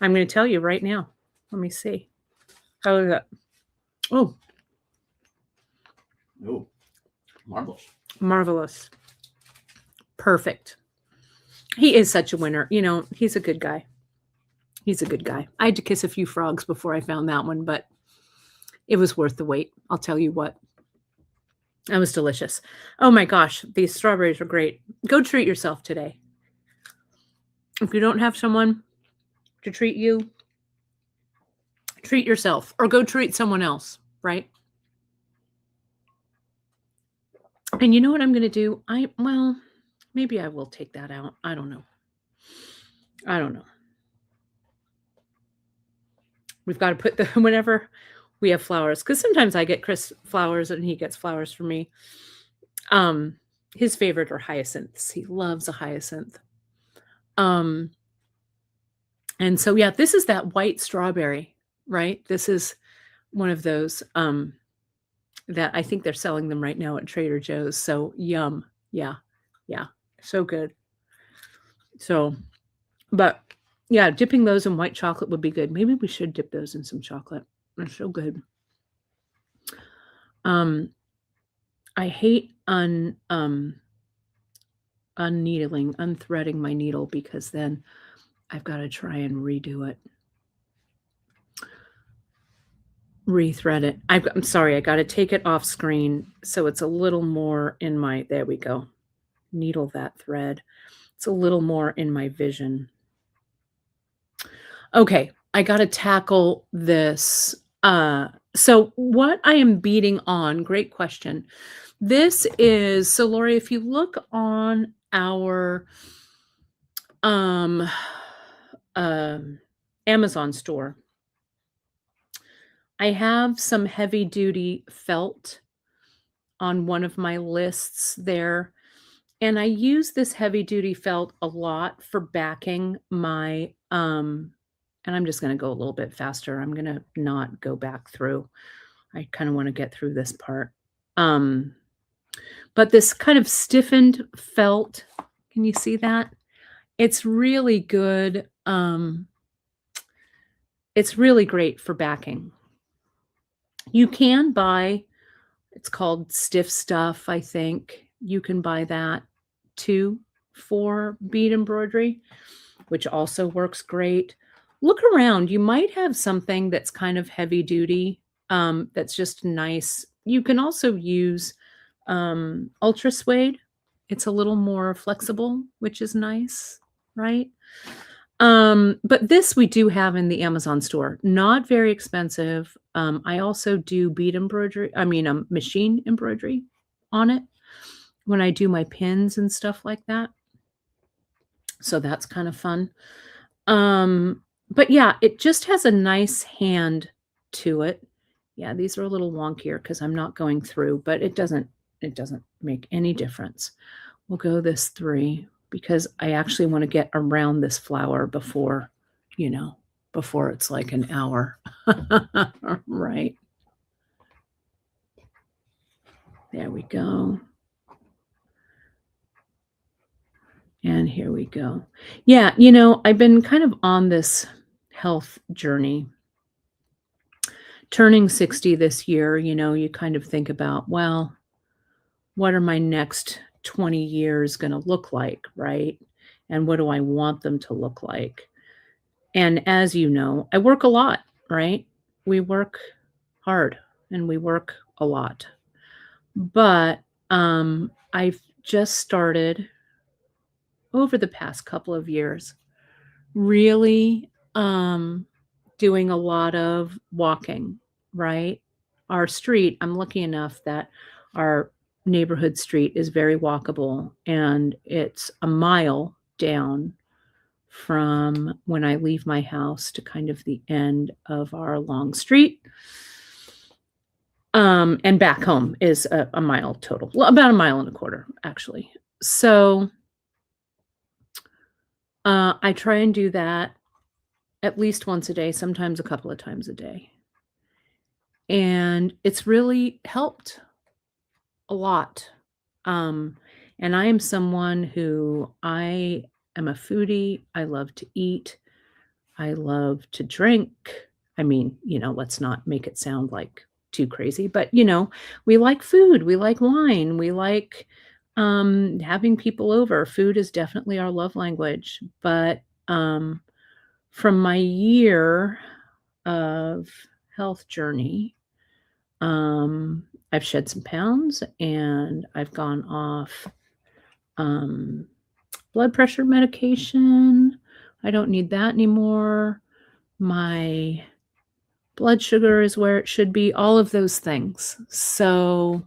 I'm going to tell you right now. Let me see. How is that? Oh, Oh, marvelous. marvelous. Perfect. He is such a winner. You know, he's a good guy. He's a good guy. I had to kiss a few frogs before I found that one, but it was worth the wait. I'll tell you what. That was delicious. Oh my gosh, these strawberries are great. Go treat yourself today. If you don't have someone to treat you, treat yourself or go treat someone else, right? And you know what I'm going to do? Well, maybe I will take that out. I don't know. We've got to put the, whenever we have flowers, because sometimes I get Chris flowers and he gets flowers for me. His favorite are hyacinths. He loves a hyacinth. And so, yeah, this is that white strawberry, right? This is one of those that I think they're selling them right now at Trader Joe's. So yum. Yeah. Yeah. So good. So, but yeah, dipping those in white chocolate would be good. Maybe we should dip those in some chocolate. They're so good. I hate unneedling, unthreading my needle because then I've got to try and redo it. Rethread it. I'm sorry, I got to take it off screen so it's a little more in my, there we go. Needle that thread. It's a little more in my vision. Okay, I got to tackle this. So what I am beading on, great question. This is, so Lori, if you look on our Amazon store, I have some heavy duty felt on one of my lists there. And I use this heavy duty felt a lot for backing my, and I'm just going to go a little bit faster. I'm going to not go back through. I kind of want to get through this part. But this kind of stiffened felt, can you see that? It's really good. It's really great for backing. You can buy It's called Stiff Stuff, I think. You can buy that too for bead embroidery, which also works great. Look around. You might have something that's kind of heavy duty, that's just nice. You can also use ultra suede. It's a little more flexible, which is nice, right? But this we do have in the Amazon store. Not very expensive. I also do bead embroidery, I mean, machine embroidery on it when I do my pins and stuff like that. So that's kind of fun. But yeah, it just has a nice hand to it. Yeah, these are a little wonkier because I'm not going through, but it doesn't make any difference. We'll go this 3 because I actually want to get around this flower before, you know, before it's like an hour. Right. There we go. And here we go. Yeah, I've been kind of on this health journey. Turning 60 this year, you kind of think about, well, what are my next 20 years going to look like, right? And what do I want them to look like? And as you know, I work a lot, right? We work hard and we work a lot. But I've just started over the past couple of years really doing a lot of walking, right? Our street, I'm lucky enough that our neighborhood street is very walkable and it's a mile down from when I leave my house to kind of the end of our long street. And back home is a mile total. Well, about a mile and a quarter, actually. So I try and do that at least once a day, sometimes a couple of times a day. And it's really helped a lot. Um, and I am someone who I am a foodie. I love to eat. I love to drink. I mean, let's not make it sound like too crazy, but we like food, we like wine, we like having people over. Food is definitely our love language. But from my year of health journey, I've shed some pounds and I've gone off um, blood pressure medication. I don't need that anymore. My blood sugar is where it should be, all of those things. So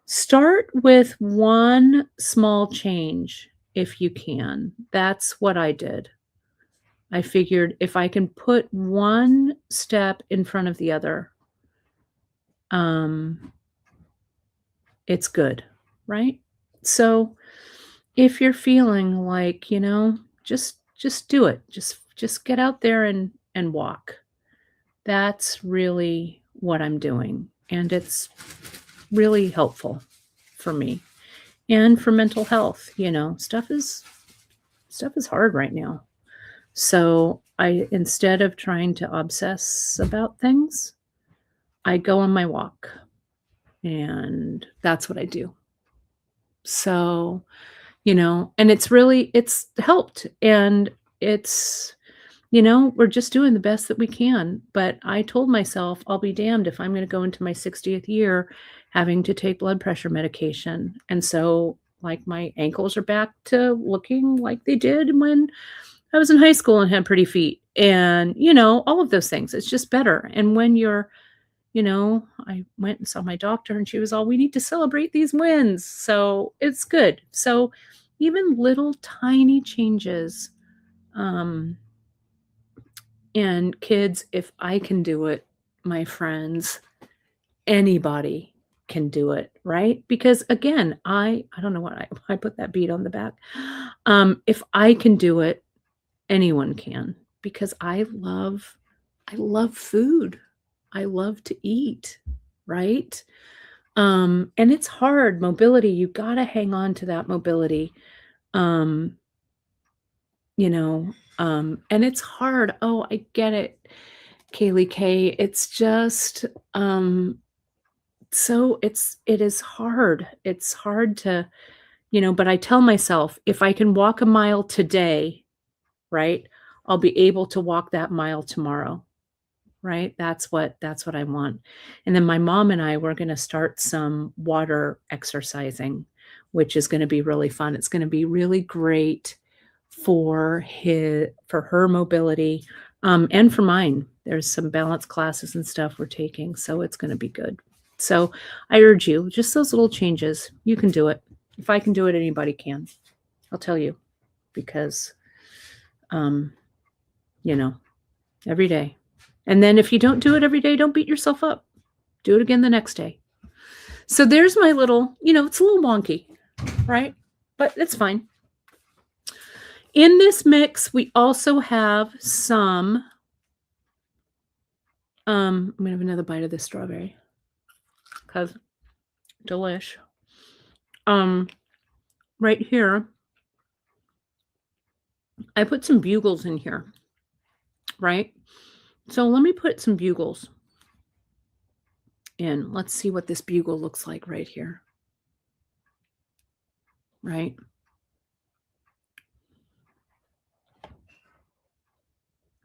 start with one small change if you can. That's what I did. I figured if I can put one step in front of the other, it's good, right? So if you're feeling like, just do it. Just get out there and walk. That's really what I'm doing, and it's really helpful for me and for mental health. Stuff is hard right now. So I instead of trying to obsess about things, I go on my walk, and that's what I do. So, and it's helped, and it's we're just doing the best that we can. But I told myself, I'll be damned if I'm going to go into my 60th year having to take blood pressure medication. And so, like, my ankles are back to looking like they did when I was in high school and had pretty feet. And, all of those things. It's just better. And when I went and saw my doctor and she was all, we need to celebrate these wins. So it's good. So even little tiny changes, and kids, if I can do it, my friends, anybody can do it, right? Because again, I don't know what I put that bead on the back. If I can do it, anyone can, because I love food. I love to eat, right? And it's hard. Mobility, you gotta hang on to that mobility. Um, and it's hard. Oh, I get it, Kaylee K. It's just so it is hard. It's hard to, but I tell myself, if I can walk a mile today, right, I'll be able to walk that mile tomorrow, right? That's what I want. And then my mom and I were going to start some water exercising, which is going to be really fun. It's going to be really great for her mobility, and for mine. There's some balance classes and stuff we're taking, so it's going to be good. So I urge you, just those little changes, you can do it. If I can do it, anybody can. I'll tell you, because um, you know, every day. And then if you don't do it every day, don't beat yourself up. Do it again the next day. So there's my little, it's a little wonky, right? But it's fine. In this mix, we also have some, I'm going to have another bite of this strawberry because delish. Right here, I put some bugles in here, right? So let me put some bugles in. Let's see what this bugle looks like right here, right?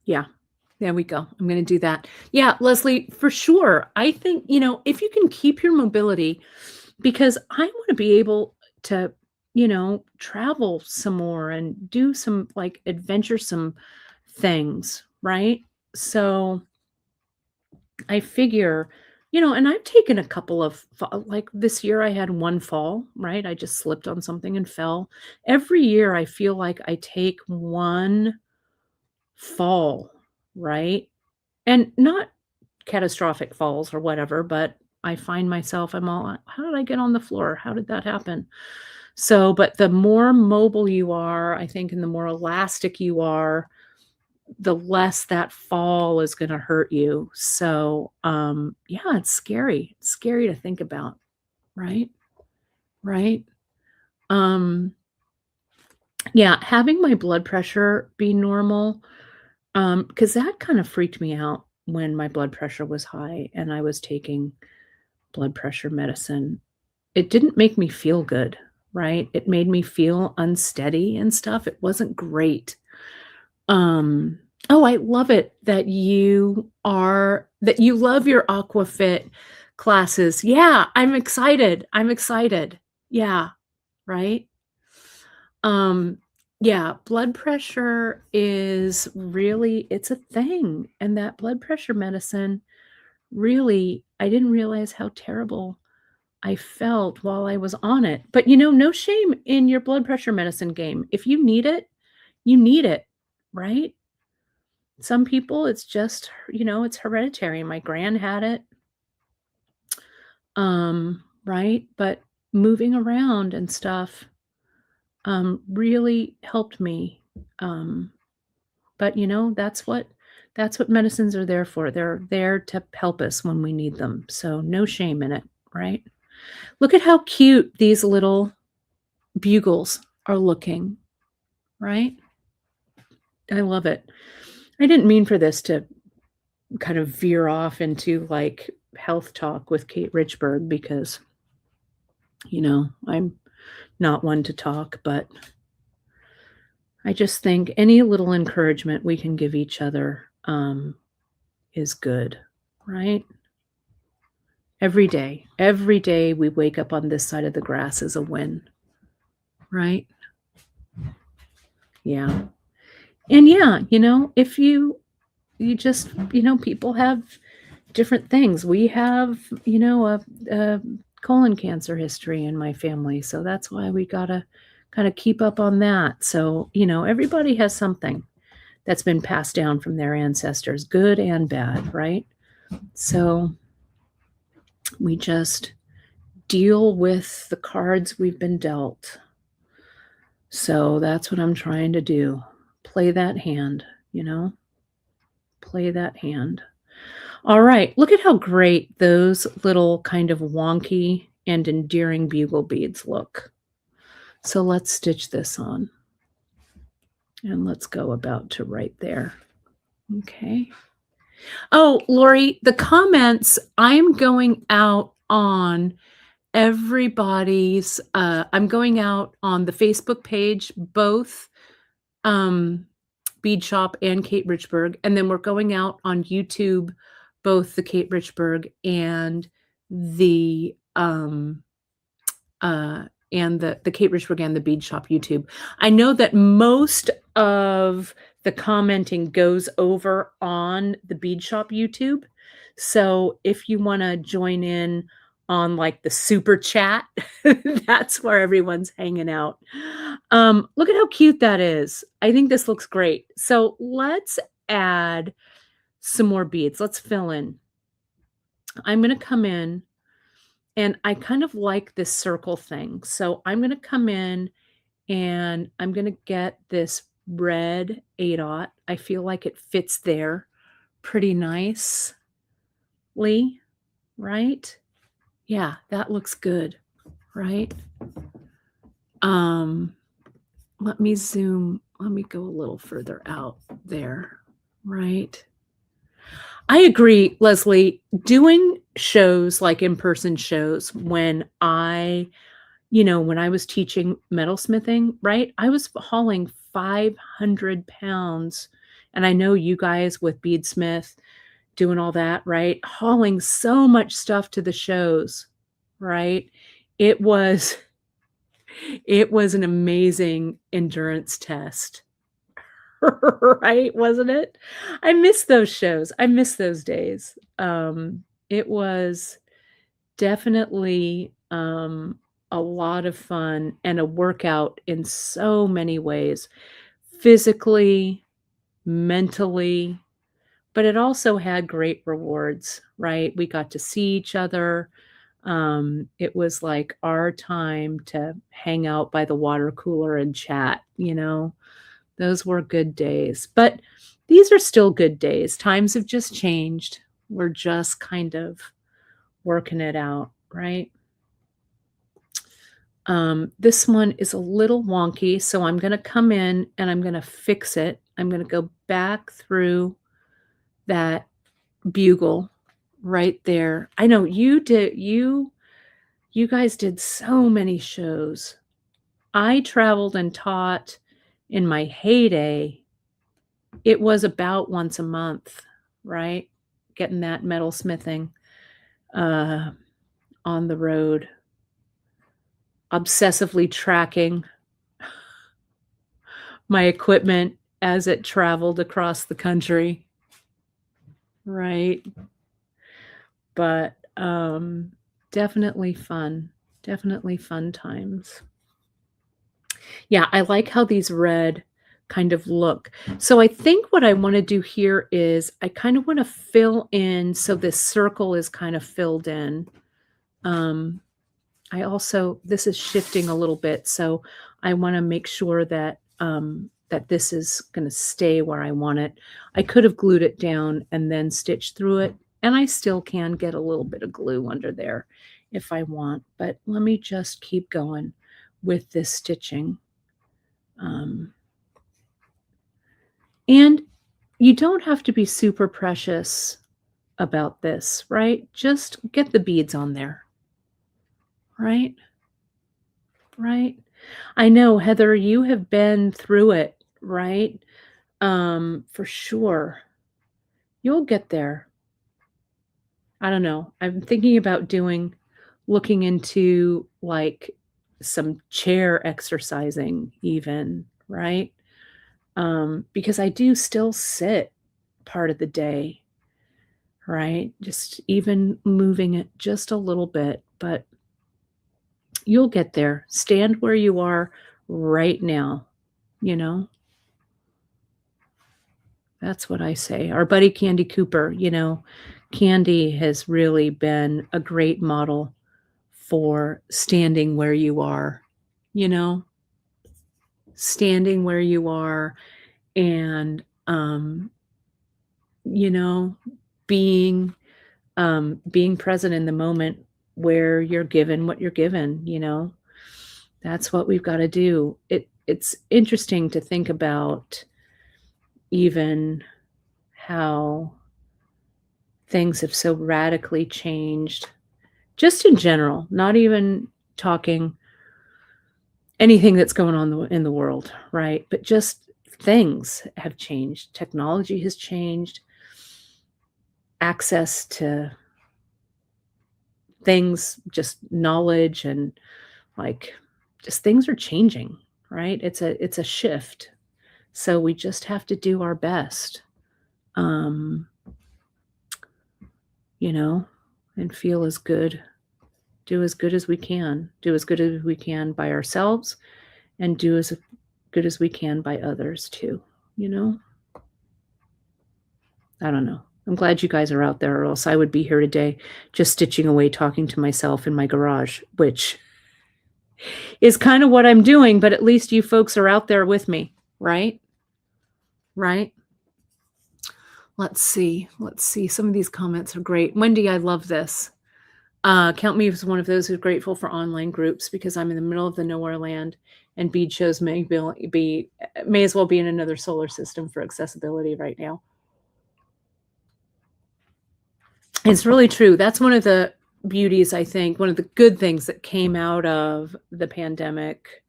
Yeah, there we go. I'm going to do that. Yeah, Leslie, for sure. I think, if you can keep your mobility, because I want to be able to, travel some more and do some like adventuresome things, right? So I figure, and I've taken a couple of, like this year I had one fall, right? I just slipped on something and fell. Every year I feel like I take one fall, right? And not catastrophic falls or whatever, but I find myself, I'm all, how did I get on the floor? How did that happen? So, but the more mobile you are, I think, and the more elastic you are, the less that fall is going to hurt you. So, yeah, it's scary. It's scary to think about, right? Right. Yeah, having my blood pressure be normal, because that kind of freaked me out when my blood pressure was high and I was taking blood pressure medicine. It didn't make me feel good, right? It made me feel unsteady and stuff. It wasn't great. Oh, I love it that you love your aquafit classes. Yeah, I'm excited. I'm excited. Yeah, right? Um, yeah, blood pressure is really, it's a thing. And that blood pressure medicine, really, I didn't realize how terrible I felt while I was on it. But no shame in your blood pressure medicine game. If you need it, right? Some people, it's just, it's hereditary. My gran had it. Right? But moving around and stuff really helped me. But that's what medicines are there for. They're there to help us when we need them. So no shame in it, right? Look at how cute these little bugles are looking, right? I love it. I didn't mean for this to kind of veer off into like health talk with Kate Richburg because, I'm not one to talk, but I just think any little encouragement we can give each other is good, right? Every day we wake up on this side of the grass is a win, right? Yeah. And yeah, if you just, people have different things. We have, a colon cancer history in my family. So that's why we got to kind of keep up on that. So, everybody has something that's been passed down from their ancestors, good and bad, right? So we just deal with the cards we've been dealt. So that's what I'm trying to do. Play that hand, play that hand. All right, look at how great those little kind of wonky and endearing bugle beads look. So let's stitch this on. And let's go about to right there. Okay. Oh, Lori, the comments, I'm going out on everybody's, I'm going out on the Facebook page, both, um, Bead Shop and Kate Richburg, and then we're going out on YouTube, both the Kate Richburg the, um, the Kate Richburg and the Bead Shop YouTube. I know that most of the commenting goes over on the Bead Shop YouTube. So if you wanna join in on, like, the super chat, that's where everyone's hanging out. Look at how cute that is. I think this looks great. So let's add some more beads. Let's fill in. I'm gonna come in and I kind of like this circle thing. So I'm gonna come in and I'm gonna get this red 8/0. I feel like it fits there pretty nicely, right? Yeah, that looks good, right? Um, let me zoom. Let me go a little further out there, right? I agree, Leslie. Doing shows like in-person shows when I was teaching metalsmithing, right? I was hauling 500 pounds. And I know you guys with Beadsmith doing all that, right? Hauling so much stuff to the shows, right? It was it was an amazing endurance test. Right? Wasn't it? I miss those shows. I miss those days. It was definitely, a lot of fun and a workout in so many ways, physically, mentally, but it also had great rewards, right? We got to see each other. It was like our time to hang out by the water cooler and chat. Those were good days, but these are still good days. Times have just changed. We're just kind of working it out, right? This one is a little wonky, so I'm gonna come in and I'm gonna fix it. I'm gonna go back through that bugle right there. I know you guys did so many shows. I traveled and taught in my heyday. It was about once a month, right? Getting that metalsmithing uh, on the road, obsessively tracking my equipment as it traveled across the country, right? But definitely fun. Definitely fun times. Yeah, I like how these red kind of look. So I think what I want to do here is I kind of want to fill in so this circle is kind of filled in. Um, this is shifting a little bit, so I want to make sure that that this is going to stay where I want it. I could have glued it down and then stitched through it, and I still can get a little bit of glue under there if I want, but let me just keep going with this stitching. And you don't have to be super precious about this, right? Just get the beads on there, right? Right? I know, Heather, you have been through it, right? For sure. You'll get there. I don't know. I'm thinking about looking into like some chair exercising even, right? Because I do still sit part of the day, right? Just even moving it just a little bit, but you'll get there. Stand where you are right now, you know? That's what I say. Our buddy Candy Cooper, Candy has really been a great model for standing where you are, you know? Standing where you are and, you know, being being present in the moment where you're given what you're given. That's what we've got to do. It's interesting to think about even how things have so radically changed just in general, not even talking anything that's going on in the world, right? But just things have changed. Technology has changed. Access to things, just knowledge and like just things are changing, right? It's a shift. So we just have to do our best. Um, and feel as good, do as good as we can, do as good as we can by ourselves and do as good as we can by others too, you know? I don't know. I'm glad you guys are out there, or else I would be here today just stitching away, talking to myself in my garage, which is kind of what I'm doing, but at least you folks are out there with me, right? Right? Let's see. Some of these comments are great. Wendy, I love this. Count me as one of those who's grateful for online groups because I'm in the middle of the nowhere land and bead shows may as well be in another solar system for accessibility right now. It's really true. That's one of the beauties, I think, one of the good things that came out of the pandemic,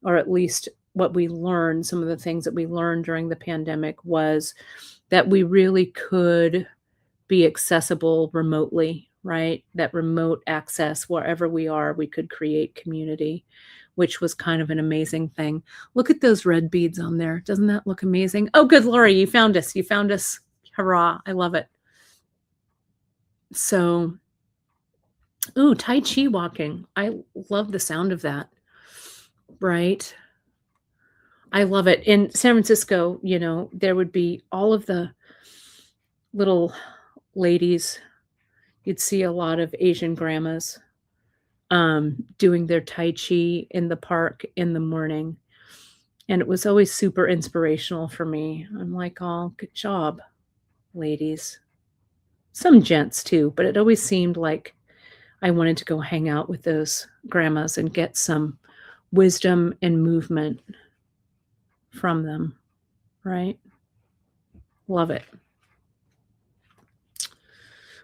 or at least what we learned, some of the things that we learned during the pandemic was that we really could be accessible remotely, right? That remote access, wherever we are, we could create community, which was kind of an amazing thing. Look at those red beads on there. Doesn't that look amazing? Oh, good, Lori, you found us. You found us. Hurrah. I love it. So, ooh, Tai Chi walking. I love the sound of that, right? I love it. In San Francisco, there would be all of the little ladies. You'd see a lot of Asian grandmas doing their Tai Chi in the park in the morning. And it was always super inspirational for me. I'm like, oh, good job, ladies. Some gents too, but it always seemed like I wanted to go hang out with those grandmas and get some wisdom and movement from them, right? Love it.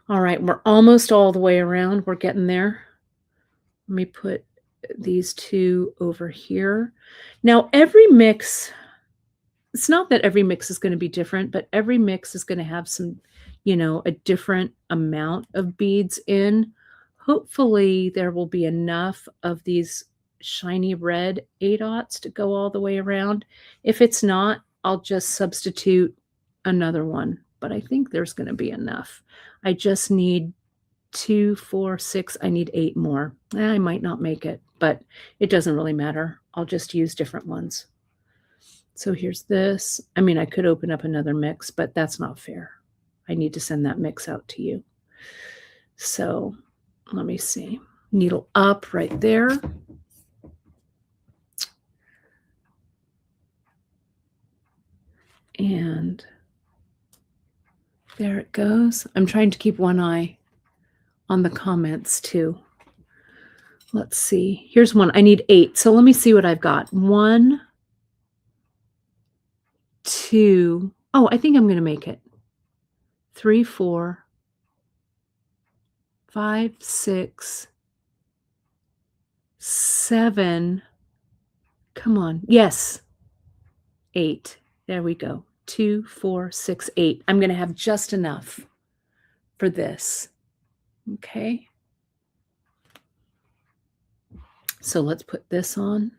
All right, we're almost all the way around. We're getting there. Let me put these two over here. Now, every mix, it's not that every mix is going to be different, but every mix is going to have some, a different amount of beads in. Hopefully, there will be enough of these shiny red 8/0 to go all the way around. If it's not, I'll just substitute another one, but I think there's going to be enough. I just need 2, 4, 6. I need 8 more. I might not make it, but it doesn't really matter. I'll just use different ones. So here's this. I mean, I could open up another mix, but that's not fair. I need to send that mix out to you. So let me see. Needle up right there. And there it goes. I'm trying to keep one eye on the comments too. Let's see. Here's one. I need 8. So let me see what I've got. 1, 2. Oh, I think I'm going to make it. 3, 4, 5, 6, 7. Come on. Yes. 8. There we go. 2, 4, 6, 8. I'm going to have just enough for this. Okay. So let's put this on.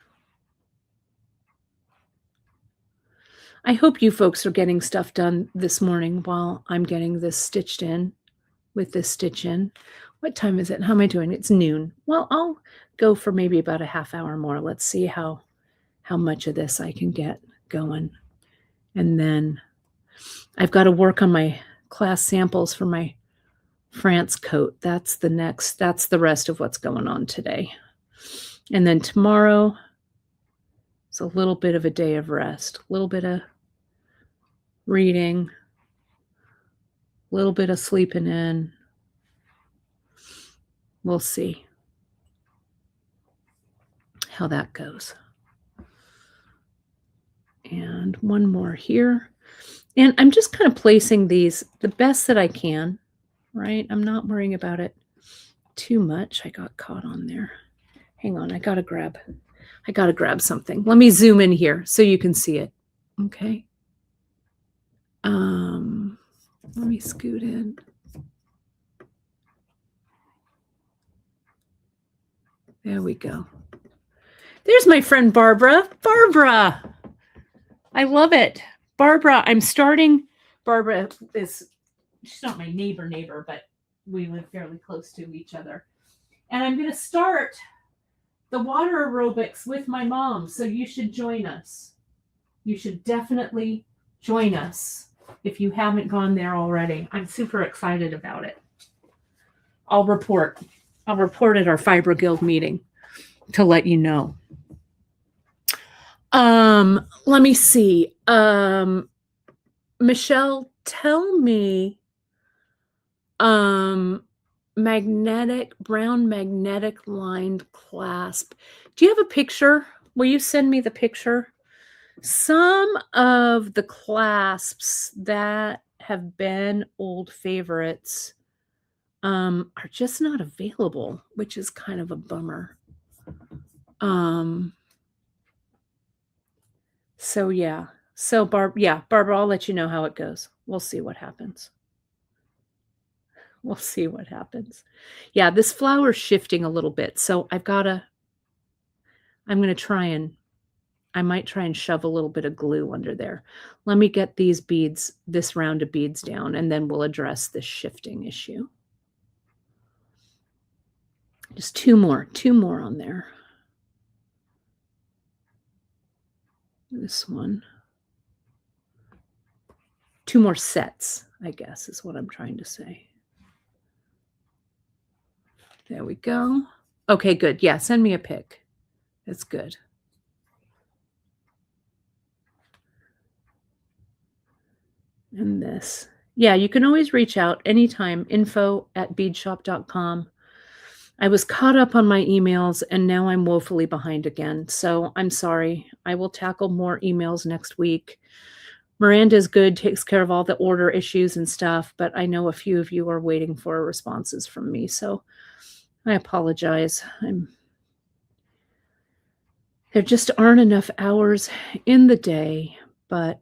I hope you folks are getting stuff done this morning while I'm getting this stitched in with this stitch in. What time is it? How am I doing? It's noon. Well, I'll go for maybe about a half hour more. Let's see how much of this I can get going. And then I've got to work on my class samples for my France coat. That's the rest of what's going on today. And then tomorrow, it's a little bit of a day of rest, a little bit of reading, a little bit of sleeping in. We'll see how that goes. And one more here. And I'm just kind of placing these the best that I can, right? I'm not worrying about it too much. I got caught on there. Hang on, I gotta grab something. Let me zoom in here so you can see it. Okay. Let me scoot in. There we go. There's my friend Barbara. Barbara! I love it. Barbara, Barbara she's not my neighbor, but we live fairly close to each other. And I'm going to start the water aerobics with my mom, so you should join us. You should definitely join us if you haven't gone there already. I'm super excited about it. I'll report at our Fiber Guild meeting to let you know. Let me see. Michelle, tell me brown magnetic lined clasp. Do you have a picture? Will you send me the picture? Some of the clasps that have been old favorites are just not available, which is kind of a bummer. So yeah. So Barbara, I'll let you know how it goes. We'll see what happens. We'll see what happens. Yeah, this flower's shifting a little bit. So I might try and shove a little bit of glue under there. Let me get these beads, this round of beads down, and then we'll address this shifting issue. Just two more on there. This one. 2 more sets, I guess, is what I'm trying to say. There we go. Okay, good. Yeah, send me a pic. That's good. And this. Yeah, you can always reach out anytime, info@beadshop.com. I was caught up on my emails and now I'm woefully behind again. So I'm sorry. I will tackle more emails next week. Miranda's good, takes care of all the order issues and stuff, but I know a few of you are waiting for responses from me. So I apologize. There just aren't enough hours in the day, but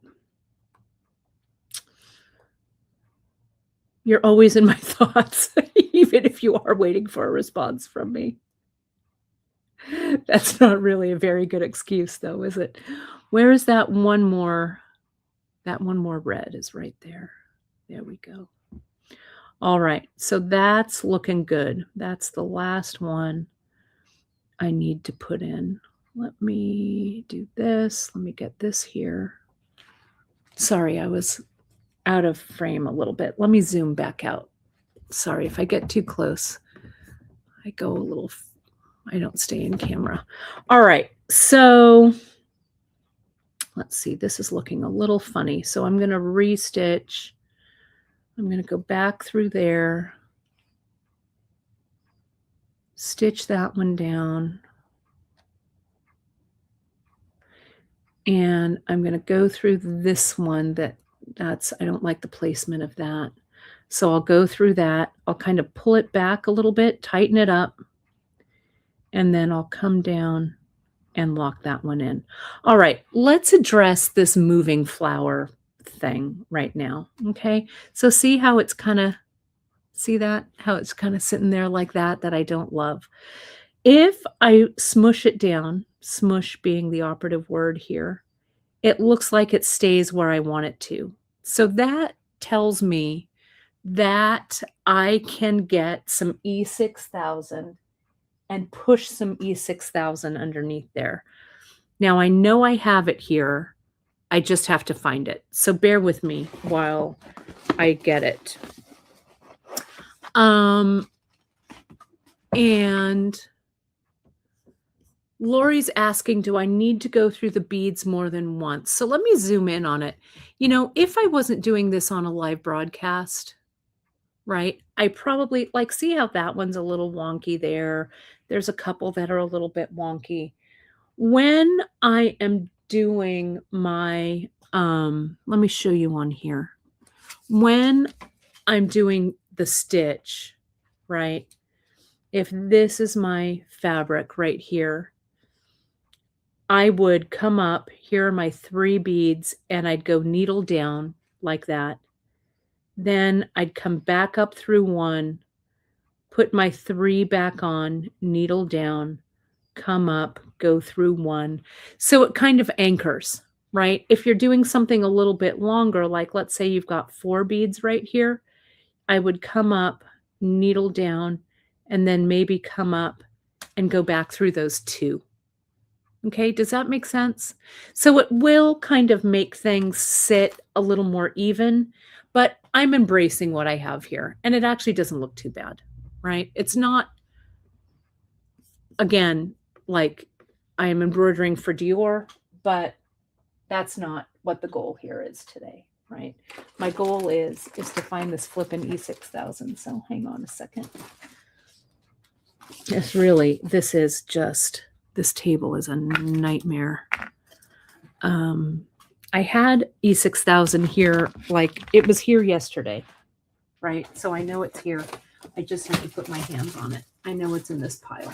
you're always in my thoughts, even if you are waiting for a response from me. That's not really a very good excuse, though, is it? Where is that one more? That one more red is right there. There we go. All right, so that's looking good. That's the last one I need to put in. Let me do this. Let me get this here. Sorry, I was out of frame a little bit. Let me zoom back out. Sorry if I get too close. I don't stay in camera. All right, so let's see. This is looking a little funny. So I'm going to restitch. I'm going to go back through there, stitch that one down, and I'm going to go through this one I don't like the placement of that. So I'll go through that. I'll kind of pull it back a little bit, tighten it up, and then I'll come down and lock that one in. All right, let's address this moving flower thing right now. Okay, so see how it's kind of, how it's kind of sitting there like that I don't love. If I smush it down, smush being the operative word here, it looks like it stays where I want it to. So that tells me that I can get some E6000 and push some E6000 underneath there. Now I know I have it here. I just have to find it. So bear with me while I get it. And Lori's asking, do I need to go through the beads more than once? So let me zoom in on it. You know, if I wasn't doing this on a live broadcast, right, I probably, like, see how that one's a little wonky there. There's a couple that are a little bit wonky. When I am doing my, let me show you on here. When I'm doing the stitch, right, if this is my fabric right here, I would come up, here are my 3 beads, and I'd go needle down like that. Then I'd come back up through 1, put my 3 back on, needle down, come up, go through 1. So it kind of anchors, right? If you're doing something a little bit longer, like let's say you've got 4 beads right here, I would come up, needle down, and then maybe come up and go back through those 2. Okay, does that make sense? So it will kind of make things sit a little more even, but I'm embracing what I have here, and it actually doesn't look too bad, right? It's not, again, like I am embroidering for Dior, but that's not what the goal here is today, right? My goal is to find this flippin' E6000. So hang on a second. This table is a nightmare. I had E6000 here, like it was here yesterday, right? So I know it's here. I just have to put my hands on it. I know it's in this pile.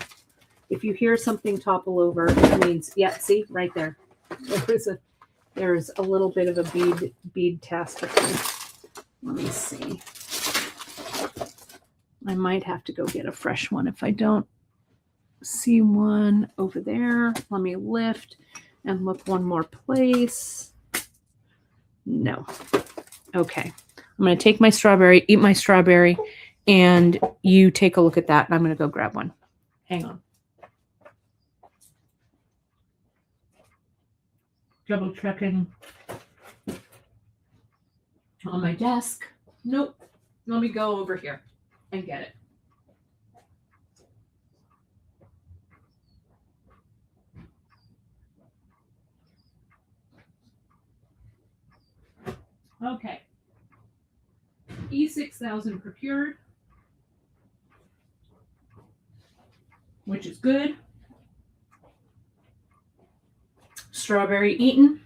If you hear something topple over, it means, yeah, see, right there. There's a little bit of a bead taster. Let me see. I might have to go get a fresh one if I don't see one over there. Let me lift and look one more place. No. Okay. I'm going to take my strawberry, eat my strawberry, and you take a look at that, and I'm going to go grab one. Hang on. Double checking on my desk. Nope. Let me go over here and get it. Okay. E6000 procured, which is good. Strawberry eaten,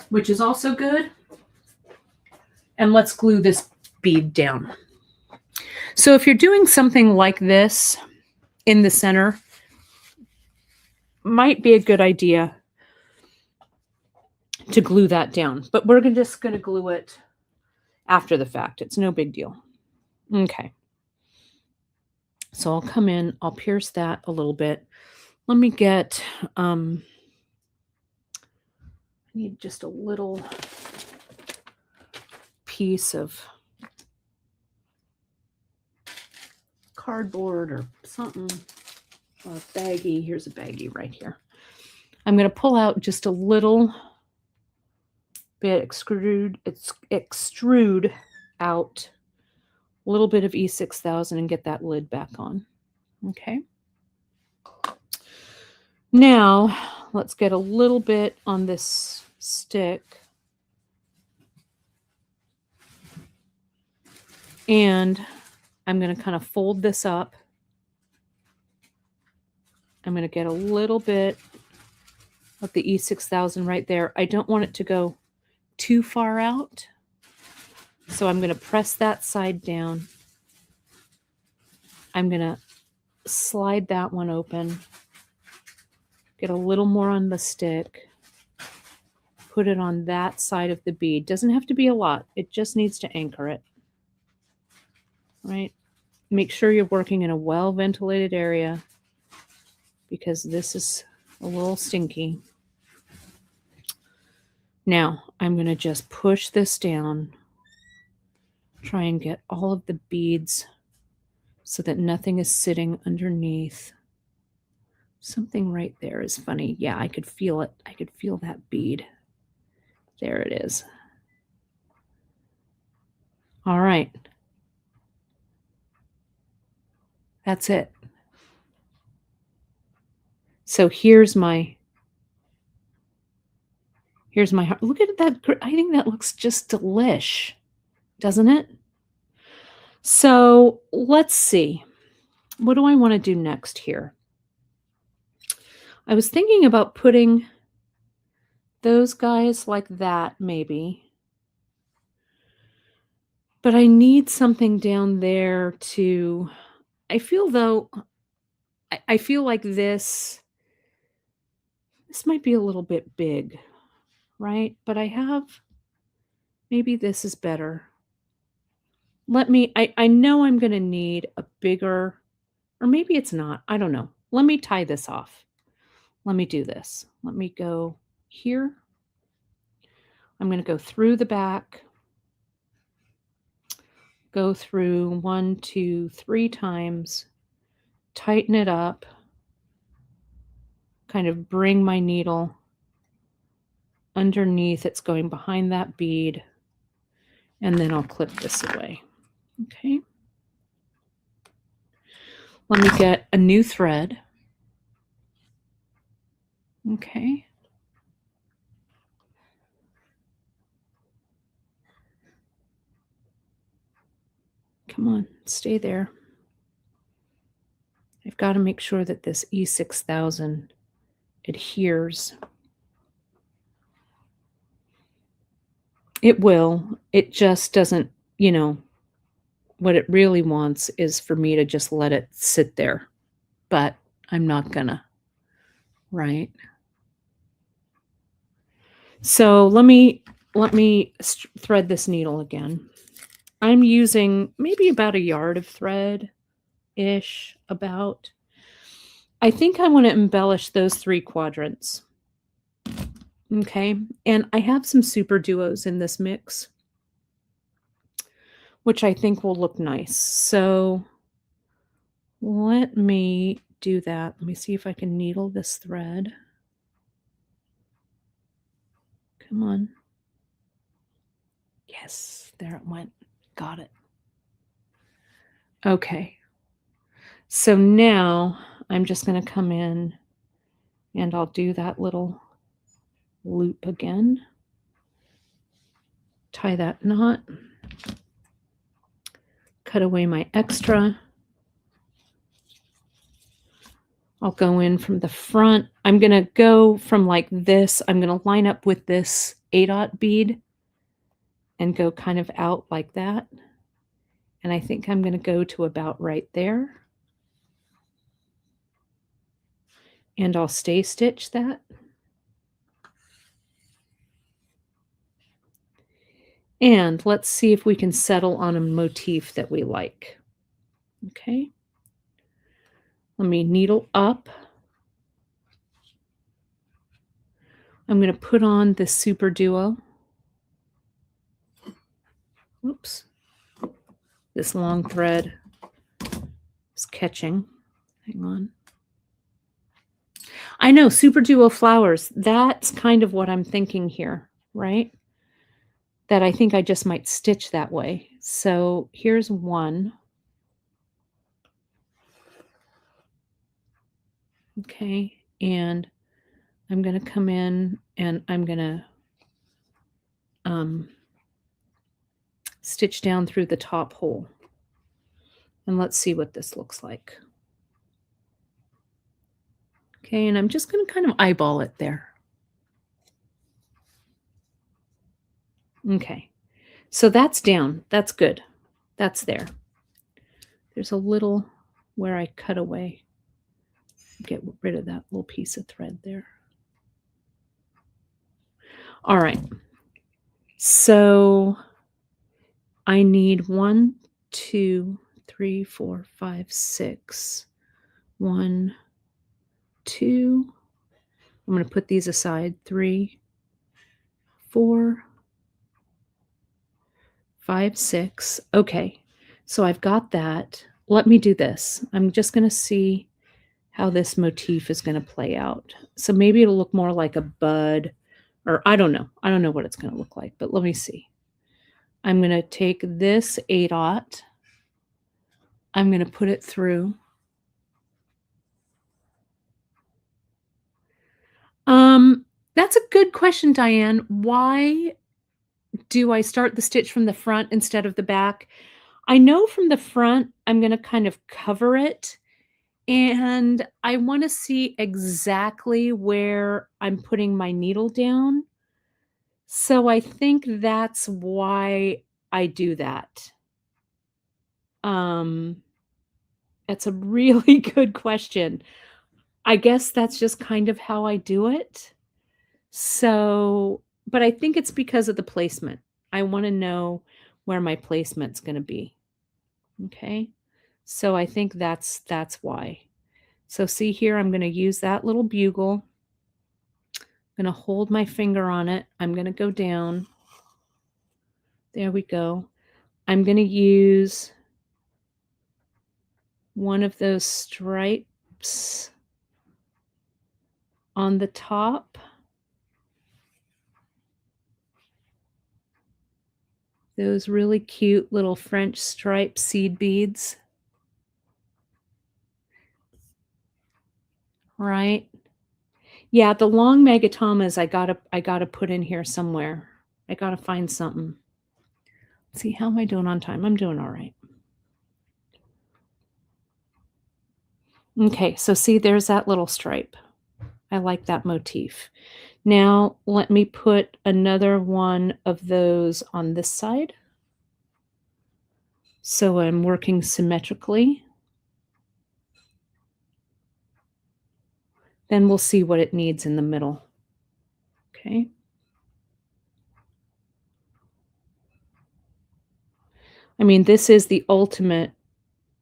which is also good. And let's glue this bead down. So if you're doing something like this in the center, might be a good idea to glue that down, but we're just going to glue it after the fact. It's no big deal. Okay. So I'll come in, I'll pierce that a little bit. Let me get, I need just a little piece of cardboard or something, or a baggie. Here's a baggie right here. I'm going to pull out just a little bit, extrude out a little bit of E6000 and get that lid back on. Okay. Now let's get a little bit on this stick. And I'm going to kind of fold this up. I'm going to get a little bit of the E6000 right there. I don't want it to go too far out. So I'm going to press that side down. I'm going to slide that one open. Get a little more on the stick. Put it on that side of the bead. Doesn't have to be a lot. It just needs to anchor it. Right? Make sure you're working in a well-ventilated area because this is a little stinky. Now, I'm going to just push this down. Try and get all of the beads so that nothing is sitting underneath. Something right there is funny. Yeah, I could feel it. I could feel that bead. There it is. All right. That's it. So here's my heart. Look at that. I think that looks just delish, doesn't it? So let's see. What do I want to do next here? I was thinking about putting those guys like that, maybe. But I need something down there to, I feel though, I feel like this might be a little bit big, right? But maybe this is better. I know I'm gonna need a bigger, or maybe it's not, I don't know. Let me tie this off. Let me do this. Let me go here. I'm gonna go through the back, go through 1, 2, 3 times, tighten it up, kind of bring my needle underneath. It's going behind that bead, and then I'll clip this away. Okay. Let me get a new thread. Okay. Come on, stay there. I've got to make sure that this E6000 adheres. It will. It just doesn't, what it really wants is for me to just let it sit there. But I'm not gonna, right? So let me thread this needle again. I'm using maybe about a yard of thread-ish, about. I think I want to embellish those 3 quadrants. Okay, and I have some super duos in this mix, which I think will look nice. So let me do that. Let me see if I can needle this thread. Come on. Yes, there it went. Got it. Okay. So now I'm just going to come in and I'll do that little loop again. Tie that knot. Cut away my extra. I'll go in from the front. I'm going to go from like this. I'm going to line up with this A-dot bead and go kind of out like that. And I think I'm going to go to about right there. And I'll stay stitch that. And let's see if we can settle on a motif that we like. Okay. Let me needle up. I'm going to put on this super duo. Oops. This long thread is catching. Hang on. I know, super duo flowers. That's kind of what I'm thinking here, right? That I think I just might stitch that way. So here's one. Okay, and I'm going to come in and I'm going to stitch down through the top hole. And let's see what this looks like. Okay, and I'm just going to kind of eyeball it there. Okay, so that's down. That's good. That's there. There's a little where I cut away. Get rid of that little piece of thread there. All right. So I need 1, 2, 3, 4, 5, 6. 1, 2. I'm going to put these aside. 3, 4, 5, 6. Okay. So I've got that. Let me do this. I'm just going to see how this motif is going to play out. So maybe it'll look more like a bud, or I don't know. I don't know what it's going to look like, but let me see. I'm going to take this A-dot. I'm going to put it through. That's a good question, Diane. Why do I start the stitch from the front instead of the back? I know from the front, I'm going to kind of cover it. And I want to see exactly where I'm putting my needle down. So I think that's why I do that. That's a really good question. I guess that's just kind of how I do it. So, but I think it's because of the placement. I wanna know where my placement's gonna be, okay? So I think that's why. So see here, I'm gonna use that little bugle. I'm gonna hold my finger on it. I'm gonna go down. There we go. I'm gonna use one of those stripes on the top. Those really cute little French stripe seed beads. Right? Yeah, the long megatamas I gotta put in here somewhere. I gotta find something. Let's see, how am I doing on time? I'm doing all right. Okay, so see, there's that little stripe. I like that motif. Now let me put another one of those on this side. So I'm working symmetrically. Then we'll see what it needs in the middle. Okay. I mean, this is the ultimate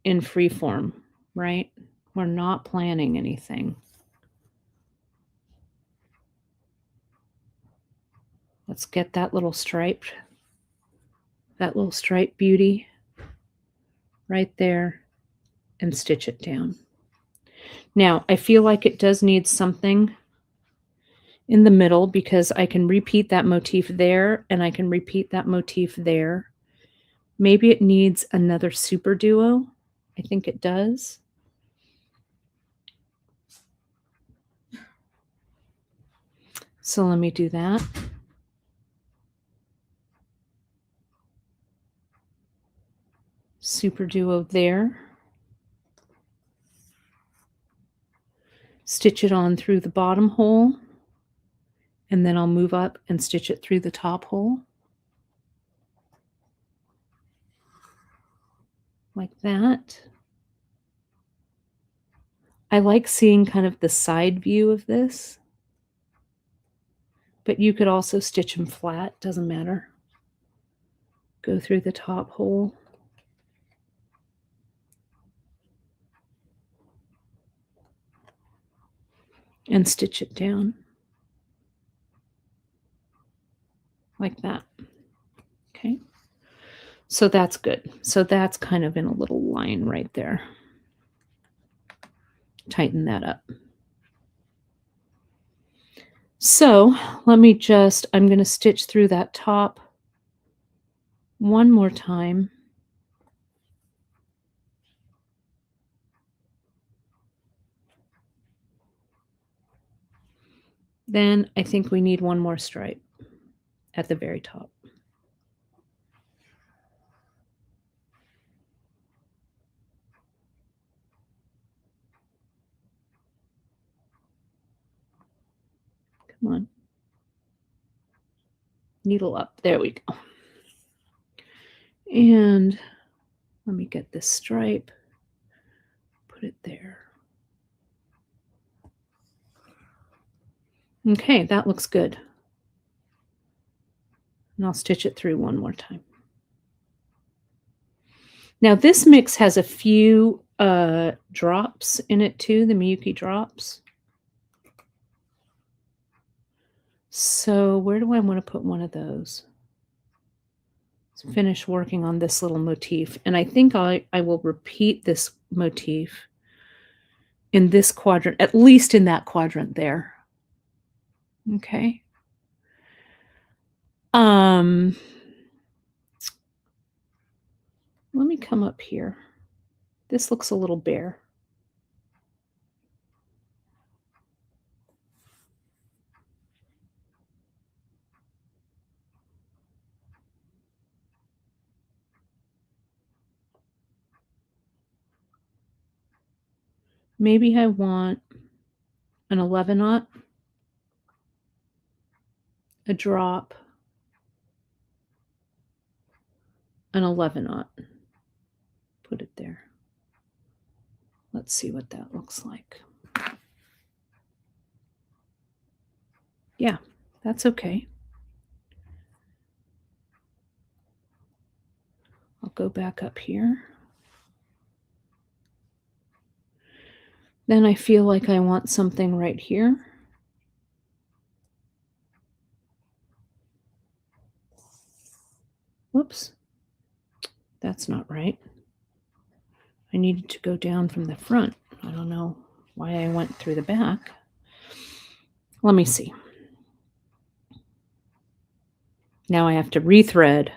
in free form, right? We're not planning anything. Let's get that little stripe beauty right there and stitch it down. Now, I feel like it does need something in the middle because I can repeat that motif there and I can repeat that motif there. Maybe it needs another super duo. I think it does. So let me do that. Super duo there. Stitch it on through the bottom hole, and then I'll move up and stitch it through the top hole. Like that. I like seeing kind of the side view of this, but you could also stitch them flat, doesn't matter. Go through the top hole. And stitch it down. Like that. Okay. So that's good. So that's kind of in a little line right there. Tighten that up. So let me just, I'm going to stitch through that top one more time. Then I think we need one more stripe at the very top. Come on. Needle up. There we go. And let me get this stripe. Put it there. Okay, that looks good. And I'll stitch it through one more time. Now this mix has a few drops in it too, the Miyuki drops. So where do I want to put one of those? Let's finish working on this little motif. And I think I will repeat this motif in this quadrant, at least in that quadrant there. Okay. Let me come up here. This looks a little bare. Maybe I want an 11-aught, a drop, an 11-aught. Put it there. Let's see what that looks like. Yeah, that's okay. I'll go back up here. Then I feel like I want something right here. Whoops. That's not right. I needed to go down from the front. I don't know why I went through the back. Let me see. Now I have to rethread.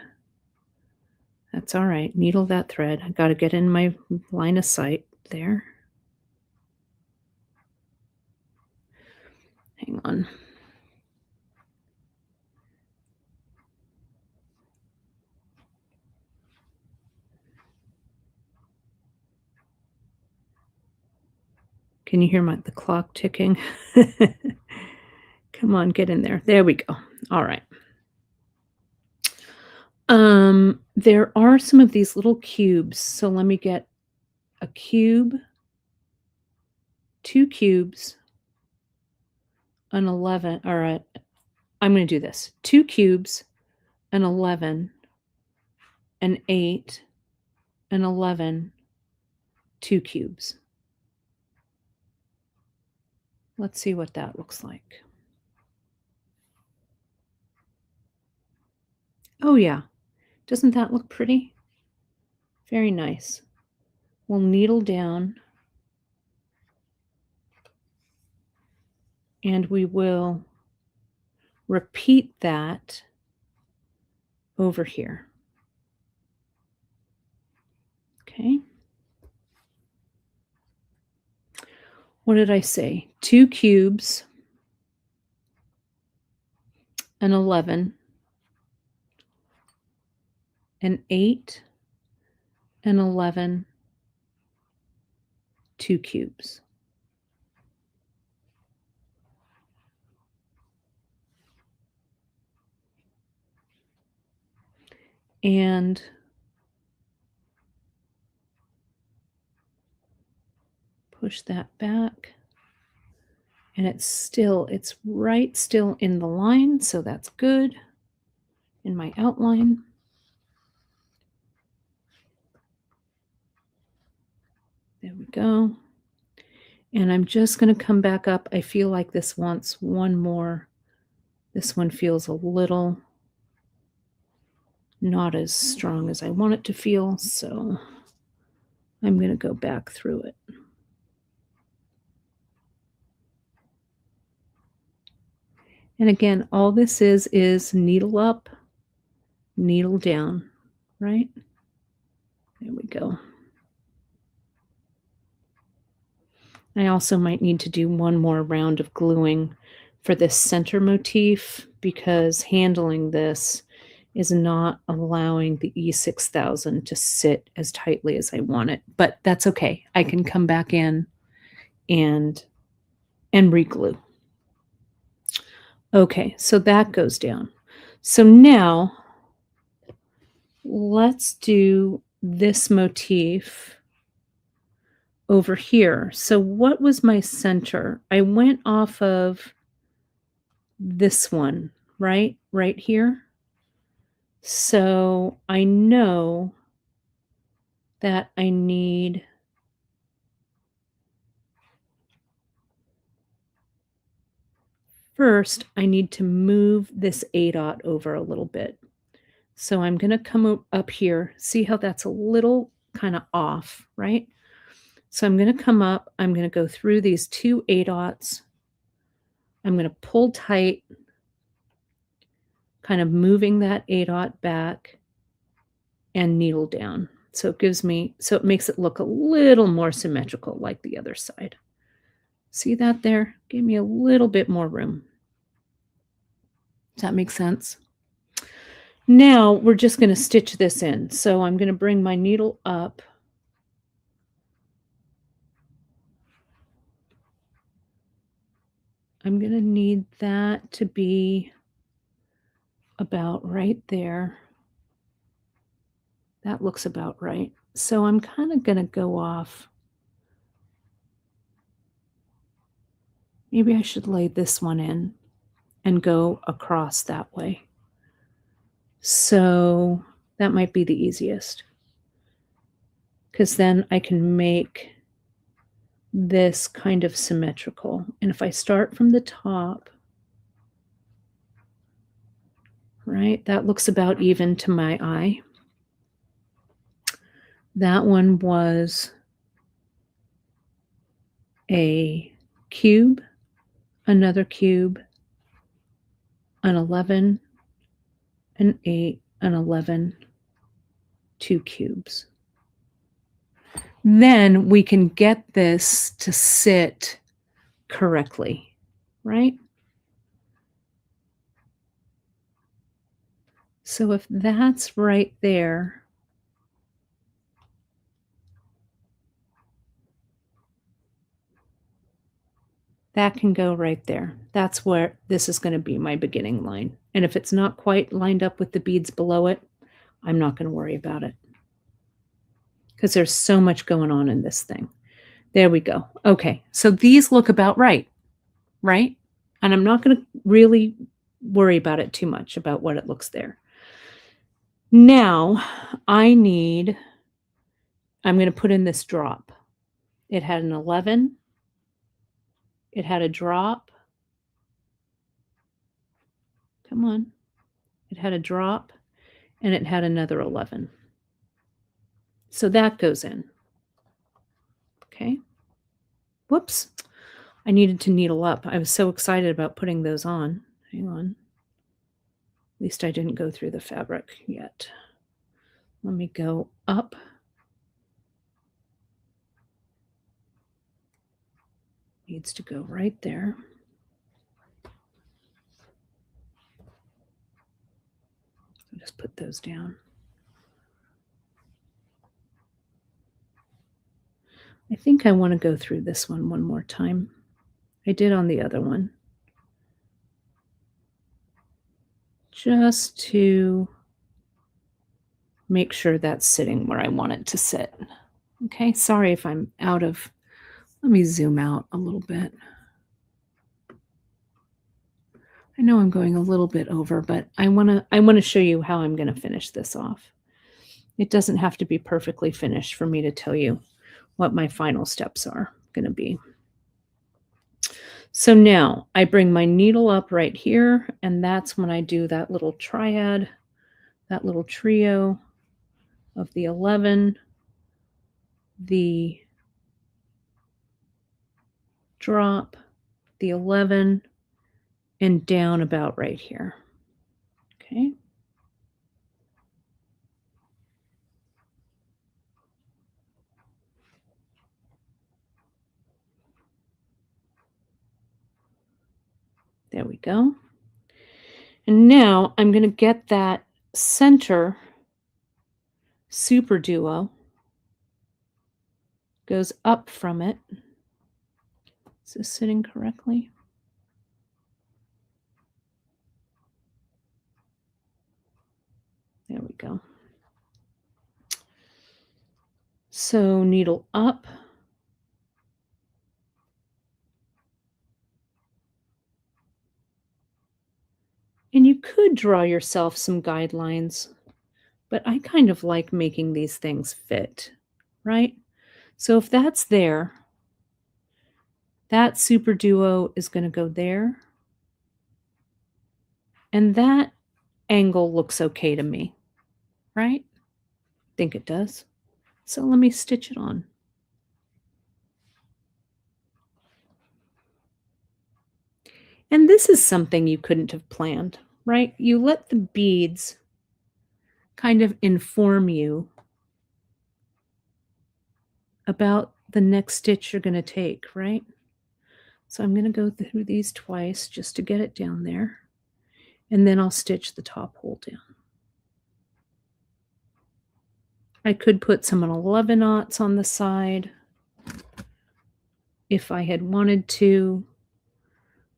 That's all right. Needle that thread. I got to get in my line of sight there. Hang on. Can you hear the clock ticking? Come on, get in there. There we go. All right. There are some of these little cubes. So let me get a cube, 2 cubes, an 11. All right. I'm going to do this. 2 cubes, an 11, an 8, an 11, 2 cubes. Let's see what that looks like. Oh, yeah. Doesn't that look pretty? Very nice. We'll needle down and we will repeat that over here. Okay. What did I say? 2 cubes, an 11, an 8, an 11, 2 cubes. And push that back. And it's right still in the line, so that's good in my outline. There we go. And I'm just going to come back up. I feel like this wants one more. This one feels a little not as strong as I want it to feel, so I'm going to go back through it. And again, all this is needle up, needle down, right? There we go. I also might need to do one more round of gluing for this center motif because handling this is not allowing the E6000 to sit as tightly as I want it, but that's okay. I can come back in and re-glue. Okay, so that goes down. So now let's do this motif over here. So what was my center? I went off of this one, right? Right here. So I know that I need first, I need to move this A dot over a little bit. So I'm going to come up here. See how that's a little kind of off, right? So I'm going to come up. I'm going to go through these 2 A dots. I'm going to pull tight, kind of moving that A dot back and needle down. So it makes it look a little more symmetrical like the other side. See that there? Give me a little bit more room. Does that make sense? Now we're just going to stitch this in. So I'm going to bring my needle up. I'm going to need that to be about right there. That looks about right. So I'm kind of going to go off Maybe I should lay this one in and go across that way. So that might be the easiest, because then I can make this kind of symmetrical. And if I start from the top, right, that looks about even to my eye. That one was a cube, another cube, an 11, an 8, an 11, 2 cubes. Then we can get this to sit correctly, right? So if that's right there, that can go right there. That's where this is going to be my beginning line. And if it's not quite lined up with the beads below it, I'm not going to worry about it, because there's so much going on in this thing. There we go. Okay, so these look about right? And I'm not going to really worry about it too much about what it looks there. Now I'm going to put in this drop. It had an 11. It had a drop. Come on. It had a drop, and it had another 11. So that goes in. Okay. Whoops. I needed to needle up. I was so excited about putting those on. Hang on. At least I didn't go through the fabric yet. Let me go up. Needs to go right there. I'll just put those down. I think I want to go through this one more time. I did on the other one. Just to make sure that's sitting where I want it to sit. Okay, sorry if I'm out of, let me zoom out a little bit. I know I'm going a little bit over, but I want to show you how I'm going to finish this off. It doesn't have to be perfectly finished for me to tell you what my final steps are going to be. So now I bring my needle up right here, and that's when I do that little triad, that little trio of the 11, the drop, the 11, and down about right here. Okay. There we go. And now I'm going to get that center super duo, goes up from it. Is this sitting correctly? There we go. So needle up. And you could draw yourself some guidelines, but I kind of like making these things fit, right? So if that's there, that super duo is going to go there. And that angle looks okay to me, right? I think it does. So let me stitch it on. And this is something you couldn't have planned, right? You let the beads kind of inform you about the next stitch you're going to take, right? So I'm going to go through these twice just to get it down there. And then I'll stitch the top hole down. I could put some 11-aughts on the side if I had wanted to,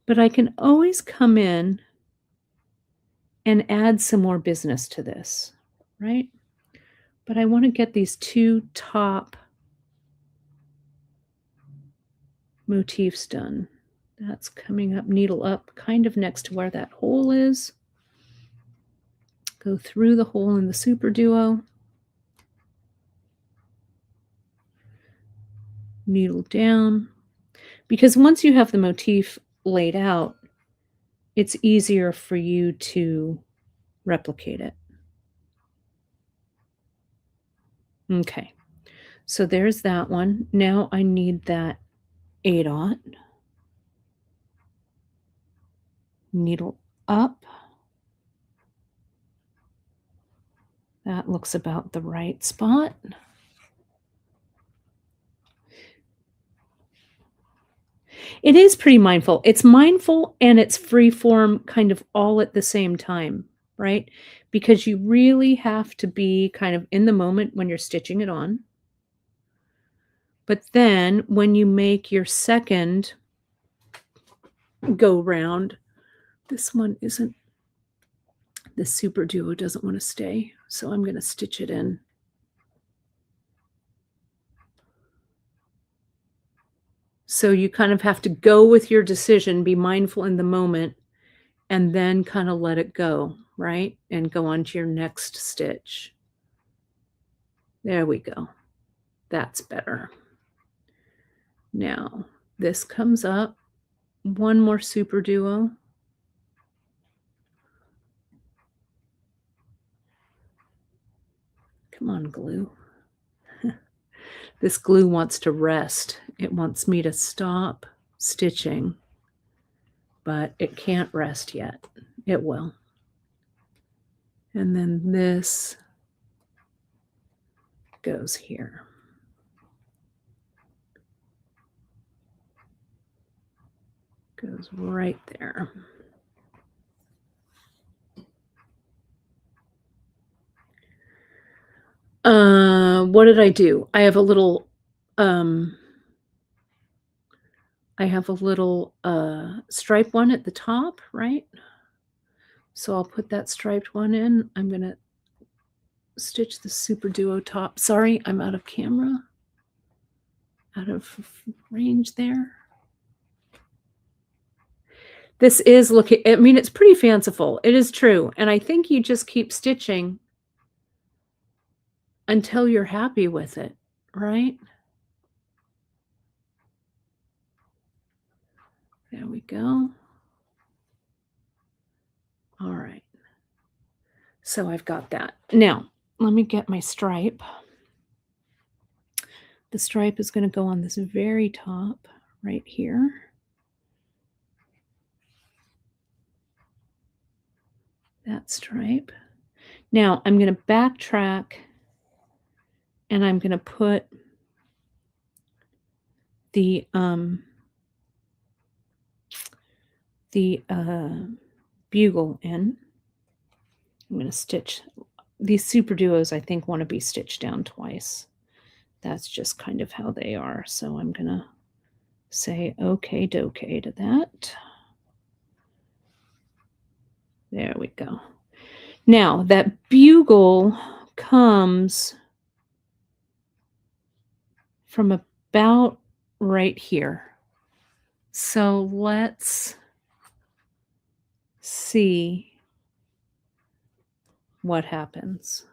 but I can always come in and add some more business to this, right? But I want to get these two top motifs done. That's coming up, needle up, kind of next to where that hole is. Go through the hole in the super duo. Needle down. Because once you have the motif laid out, it's easier for you to replicate it. Okay, so there's that one. Now I need that 8/0. Needle up. That looks about the right spot. It is pretty mindful. It's mindful and it's free form kind of all at the same time, right? Because you really have to be kind of in the moment when you're stitching it on. But then when you make your second go round, this one isn't, the super duo doesn't want to stay. So I'm going to stitch it in. So you kind of have to go with your decision, be mindful in the moment, and then kind of let it go, right? And go on to your next stitch. There we go. That's better. Now, this comes up. One more super duo. Come on, glue. This glue wants to rest. It wants me to stop stitching, but it can't rest yet. It will. And then this goes here. Goes right there. What did I do? I have a little stripe one at the top, right? So I'll put that striped one in. I'm going to stitch the super duo top. Sorry, I'm out of camera, out of range there. This is looking, I mean, it's pretty fanciful. It is true. And I think you just keep stitching until you're happy with it, right? There we go. All right. So I've got that. Now, let me get my stripe. The stripe is going to go on this very top right here. That stripe. Now I'm going to backtrack and I'm going to put the bugle in. I'm going to stitch these super duos. I think want to be stitched down twice. That's just kind of how they are. So I'm going to say okay dokey to that. There we go. Now that bugle comes from about right here. So let's see what happens.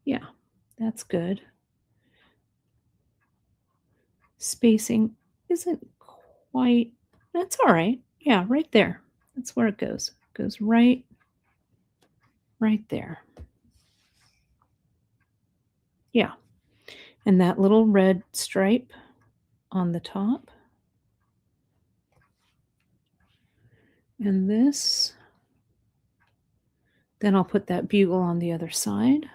Yeah, that's good. Spacing isn't quite, that's all right. Yeah, right there. That's where it goes. It goes right there. Yeah. And that little red stripe on the top. And this. Then I'll put that bugle on the other side.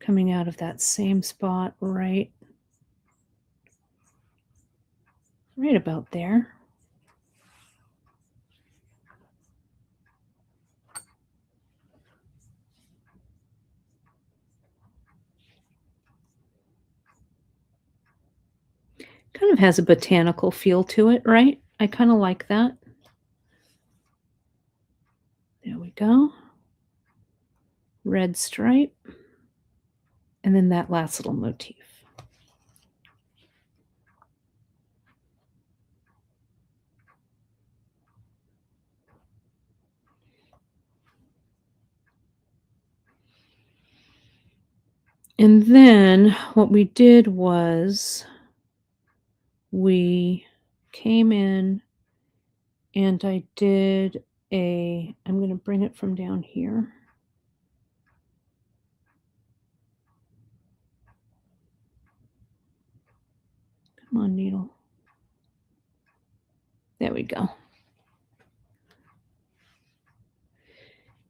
Coming out of that same spot right about there. Kind of has a botanical feel to it, right? I kind of like that. There we go. Red stripe. And then that last little motif. And then what we did was we came in and I did I'm going to bring it from down here. Come on, needle. There we go.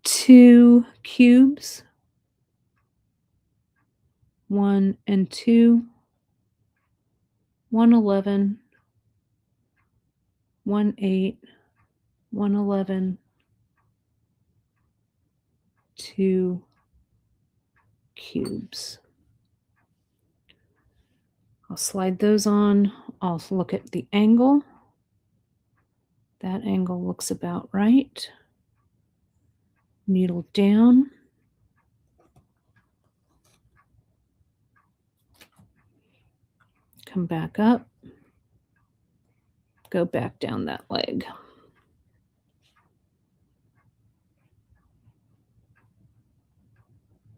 2 cubes. 1 and 2. 111. 18. 111. 2 cubes. I'll slide those on. I'll look at the angle. That angle looks about right. Needle down. Come back up. Go back down that leg.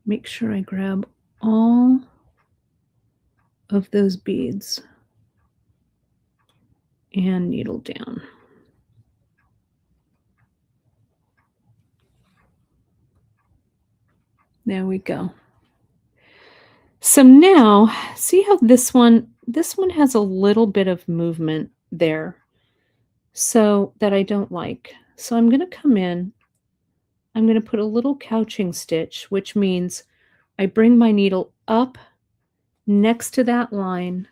Make sure I grab all of those beads and needle down. There we go. So now, see how this one has a little bit of movement there, so that I don't like. So I'm going to come in, I'm going to put a little couching stitch, which means I bring my needle up next to that line.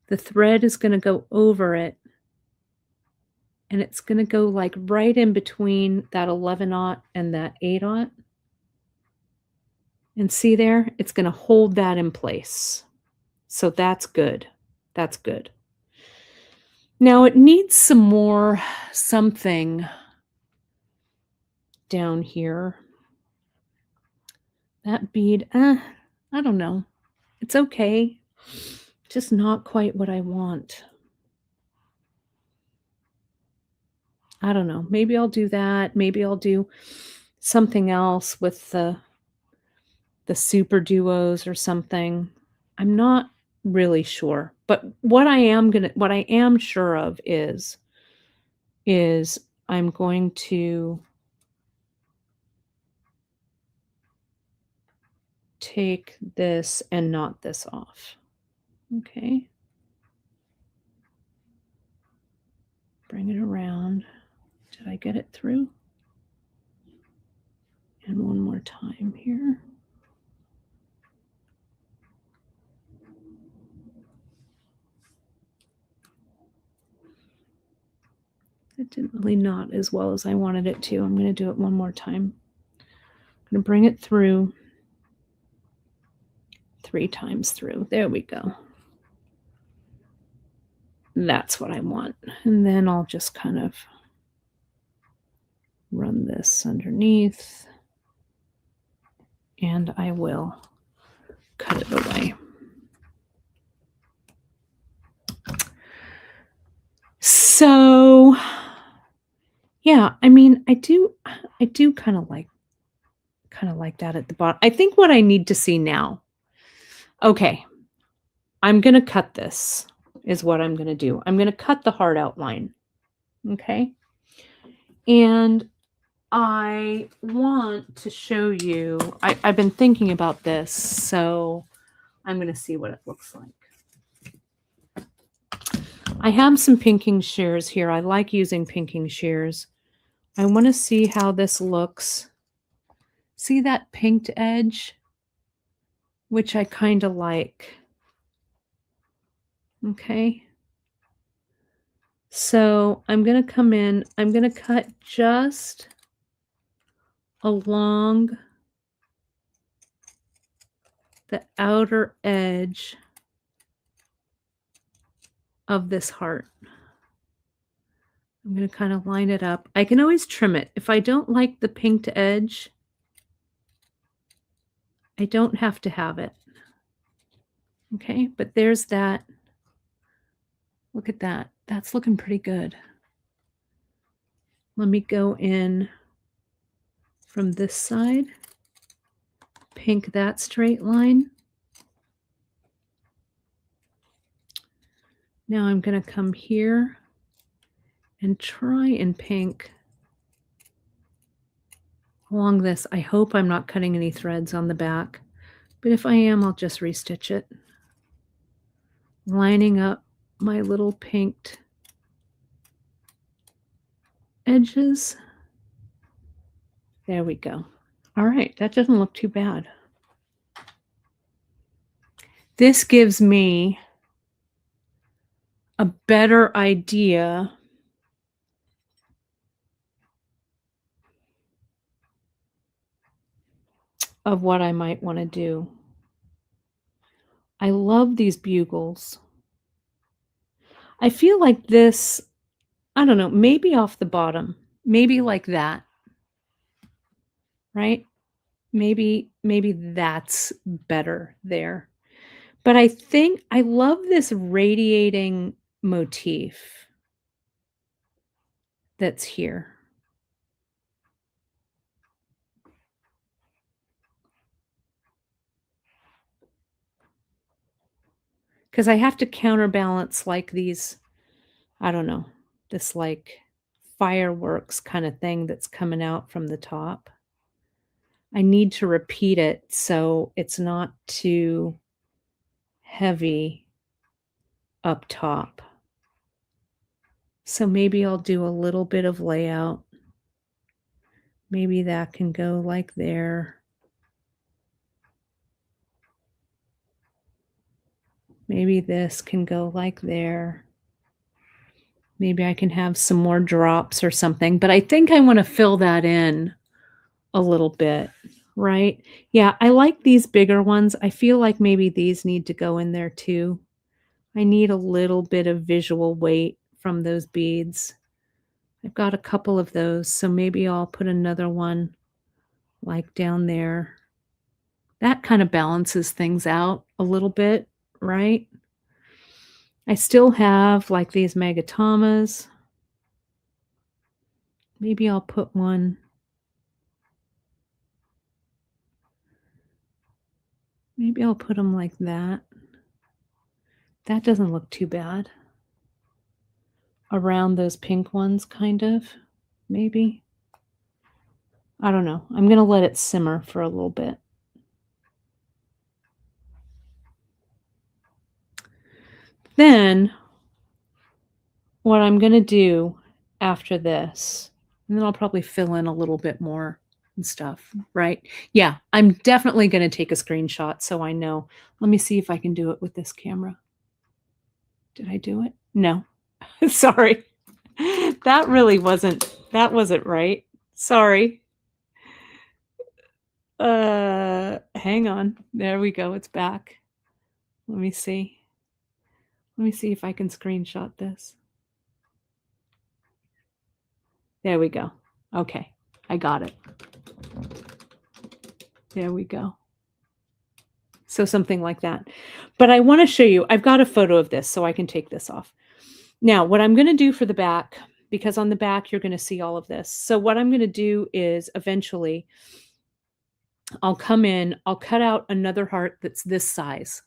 The thread is going to go over it, and it's going to go like right in between that 11/0 and that 8/0. And see there, it's going to hold that in place. So that's good. That's good. Now it needs some more something down here. That bead, I don't know. It's okay. Just not quite what I want. I don't know. Maybe I'll do that. Maybe I'll do something else with the super duos or something. I'm not really sure. But what I am sure of is I'm going to take this and knot this off. Okay. Bring it around. Did I get it through? And one more time here. It didn't really knot as well as I wanted it to. I'm going to do it one more time. I'm going to bring it through 3 times through. There we go. That's what I want. And then I'll just kind of run this underneath, and I will cut it away. So, yeah, I mean, I do kind of like that at the bottom. I think what I need to see now. Okay. I'm going to cut this is what I'm going to do. I'm going to cut the heart outline. Okay? And I want to show you, I've been thinking about this, so I'm going to see what it looks like. I have some pinking shears here. I like using pinking shears. I want to see how this looks. See that pinked edge? Which I kind of like. Okay. So I'm going to come in. I'm going to cut just along the outer edge of this heart. I'm going to kind of line it up. I can always trim it. If I don't like the pinked edge, I don't have to have it. Okay, but there's that. Look at that. That's looking pretty good. Let me go in from this side. Pink that straight line. Now I'm going to come here and try and pink along this. I hope I'm not cutting any threads on the back, but if I am, I'll just restitch it. Lining up my little pinked edges. There we go. All right, that doesn't look too bad. This gives me a better idea of what I might want to do. I love these bugles. I feel like this, I don't know, maybe off the bottom, maybe like that, right? Maybe that's better there. But I think I love this radiating motif that's here. Because I have to counterbalance like these, I don't know, this like fireworks kind of thing that's coming out from the top. I need to repeat it so it's not too heavy up top. So maybe I'll do a little bit of layout. Maybe that can go like there. Maybe this can go like there. Maybe I can have some more drops or something, but I think I want to fill that in a little bit, right? Yeah, I like these bigger ones. I feel like maybe these need to go in there too. I need a little bit of visual weight from those beads. I've got a couple of those, so maybe I'll put another one like down there. That kind of balances things out a little bit, right? I still have like these magatamas. Maybe I'll put one. Maybe I'll put them like that. That doesn't look too bad. Around those pink ones, kind of, maybe. I don't know. I'm going to let it simmer for a little bit. Then what I'm going to do after this, and then I'll probably fill in a little bit more and stuff, right? Yeah, I'm definitely going to take a screenshot so I know. Let me see if I can do it with this camera. Did I do it? No. Sorry. That wasn't right. Sorry. Hang on. There we go. It's back. Let me see. Let me see if I can screenshot this. There we go. Okay. I got it. There we go. So something like that. But I want to show you, I've got a photo of this so I can take this off. Now, what I'm going to do for the back, because on the back, you're going to see all of this. So what I'm going to do is eventually I'll come in, I'll cut out another heart that's this size.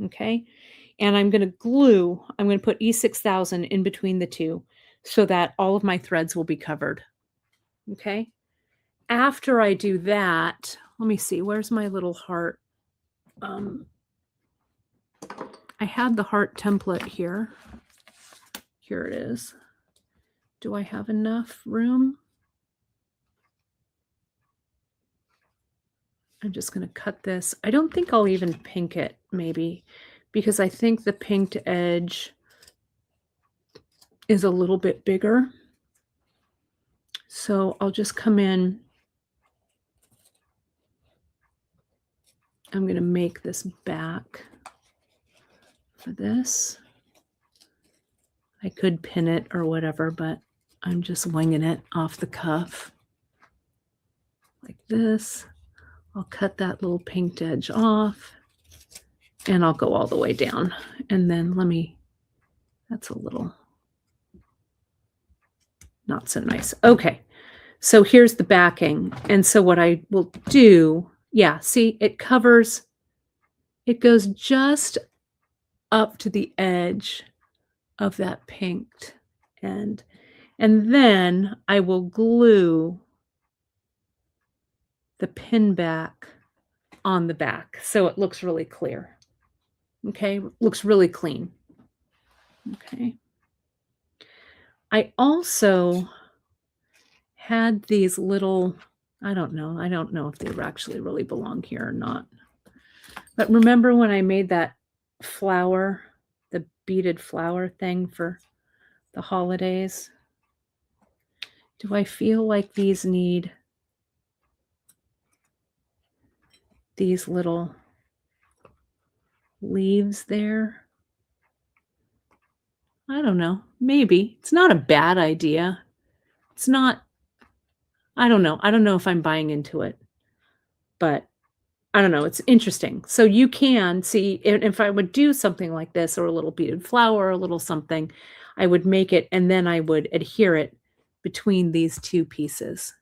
Okay. And I'm going to put E6000 in between the two so that all of my threads will be covered. Okay. After I do that, let me see, where's my little heart? I had the heart template here. Here it is. Do I have enough room? I'm just going to cut this. I don't think I'll even pink it, maybe, because I think the pinked edge is a little bit bigger. So I'll just come in. I'm going to make this back for this. I could pin it or whatever, but I'm just winging it off the cuff like this. I'll cut that little pinked edge off and I'll go all the way down. And then that's a little not so nice. Okay, so here's the backing. And so what I will do Yeah, see, it covers, it goes just up to the edge of that pinked end. And then I will glue the pin back on the back so it looks really clear. Okay, looks really clean. Okay. I also had these little, I don't know if they actually really belong here or not. But remember when I made that flower, the beaded flower thing for the holidays? Do I feel like these need these little leaves there? I don't know. Maybe. It's not a bad idea. It's not, I don't know. I don't know if I'm buying into it, but I don't know. It's interesting. So you can see if I would do something like this or a little beaded flower, a little something, I would make it and then I would adhere it between these two pieces.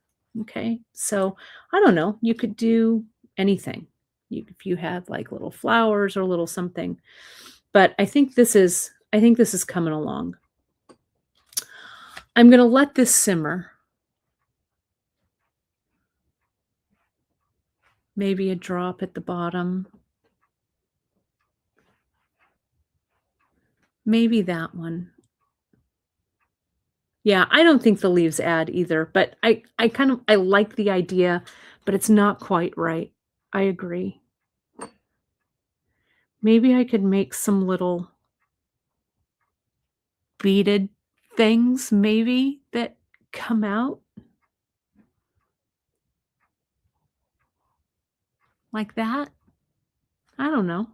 Okay. So I don't know. You could do anything. If you had like little flowers or a little something. But I think this is coming along. I'm going to let this simmer. Maybe a drop at the bottom. Maybe that one. Yeah, I don't think the leaves add either, but I like the idea, but it's not quite right. I agree. Maybe I could make some little beaded things maybe that come out like that. I don't know.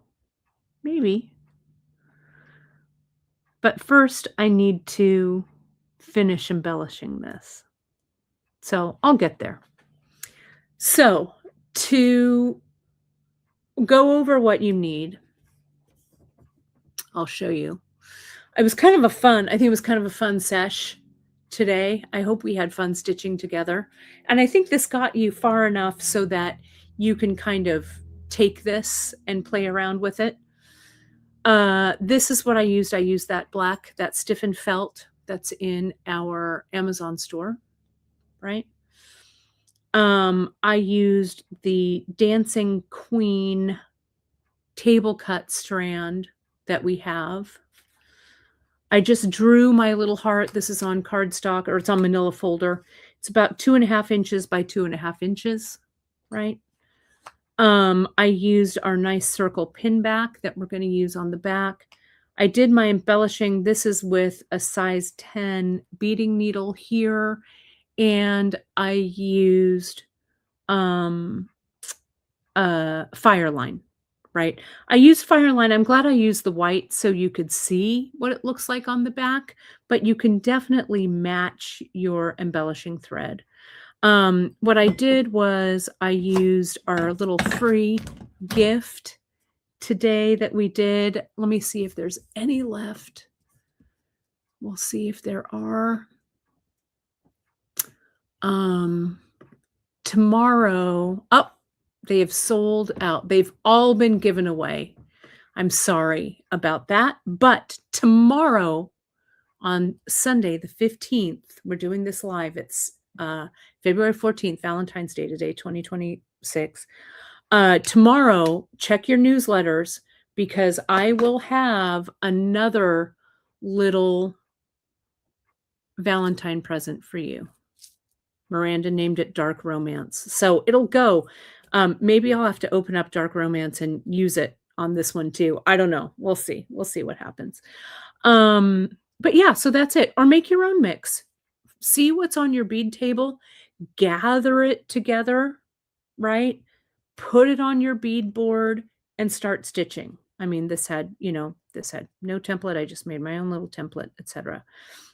Maybe. But first I need to finish embellishing this. So, I'll get there. So, to go over what you need, I'll show you. It was kind of a fun, I think it was kind of a fun sesh today. I hope we had fun stitching together. And I think this got you far enough so that you can kind of take this and play around with it. This is what I used. I used that black, that stiffened felt that's in our Amazon store, right? I used the Dancing Queen table cut strand that we have. I just drew my little heart. This is on cardstock, or it's on manila folder. It's about 2.5 inches by 2.5 inches, right? I used our nice circle pin back that we're going to use on the back. I did my embellishing. This is with a size 10 beading needle here, and I used Fireline, right? I used Fireline. I'm glad I used the white so you could see what it looks like on the back, but you can definitely match your embellishing thread. What I did was I used our little free gift today that we did. Let me see if there's any left. We'll see if there are. Tomorrow, oh, they have sold out. They've all been given away. I'm sorry about that. But tomorrow, on Sunday, the 15th, we're doing this live. It's February 14th, Valentine's Day today, 2026. Tomorrow, check your newsletters because I will have another little Valentine present for you. Miranda named it Dark Romance. So it'll go. Maybe I'll have to open up Dark Romance and use it on this one too. I don't know. We'll see. We'll see what happens. But yeah, so that's it. Or make your own mix. See what's on your bead table, gather it together, right? Put it on your bead board and start stitching. I mean, this had no template. I just made my own little template, etc.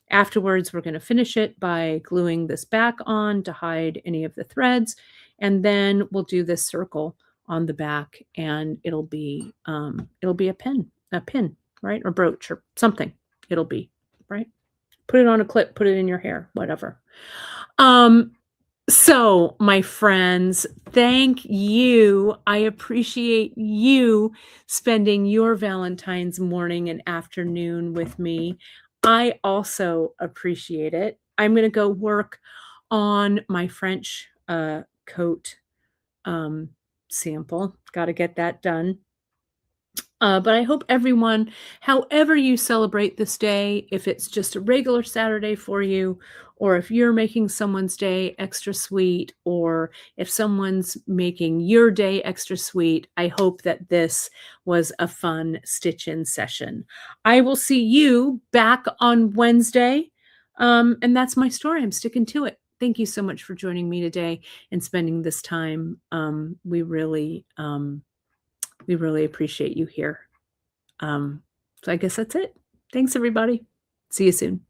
Afterwards, we're going to finish it by gluing this back on to hide any of the threads. And then we'll do this circle on the back and it'll be a pin, right? Or brooch or something. It'll be, right? Put it on a clip, put it in your hair, whatever. So, my friends, thank you. I appreciate you spending your Valentine's morning and afternoon with me. I also appreciate it. I'm going to go work on my French coat um, sample. Got to get that done. But I hope everyone, however you celebrate this day, if it's just a regular Saturday for you, or if you're making someone's day extra sweet, or if someone's making your day extra sweet, I hope that this was a fun stitch in session. I will see you back on Wednesday. And that's my story. I'm sticking to it. Thank you so much for joining me today and spending this time. We really appreciate you here. So I guess that's it. Thanks, everybody. See you soon.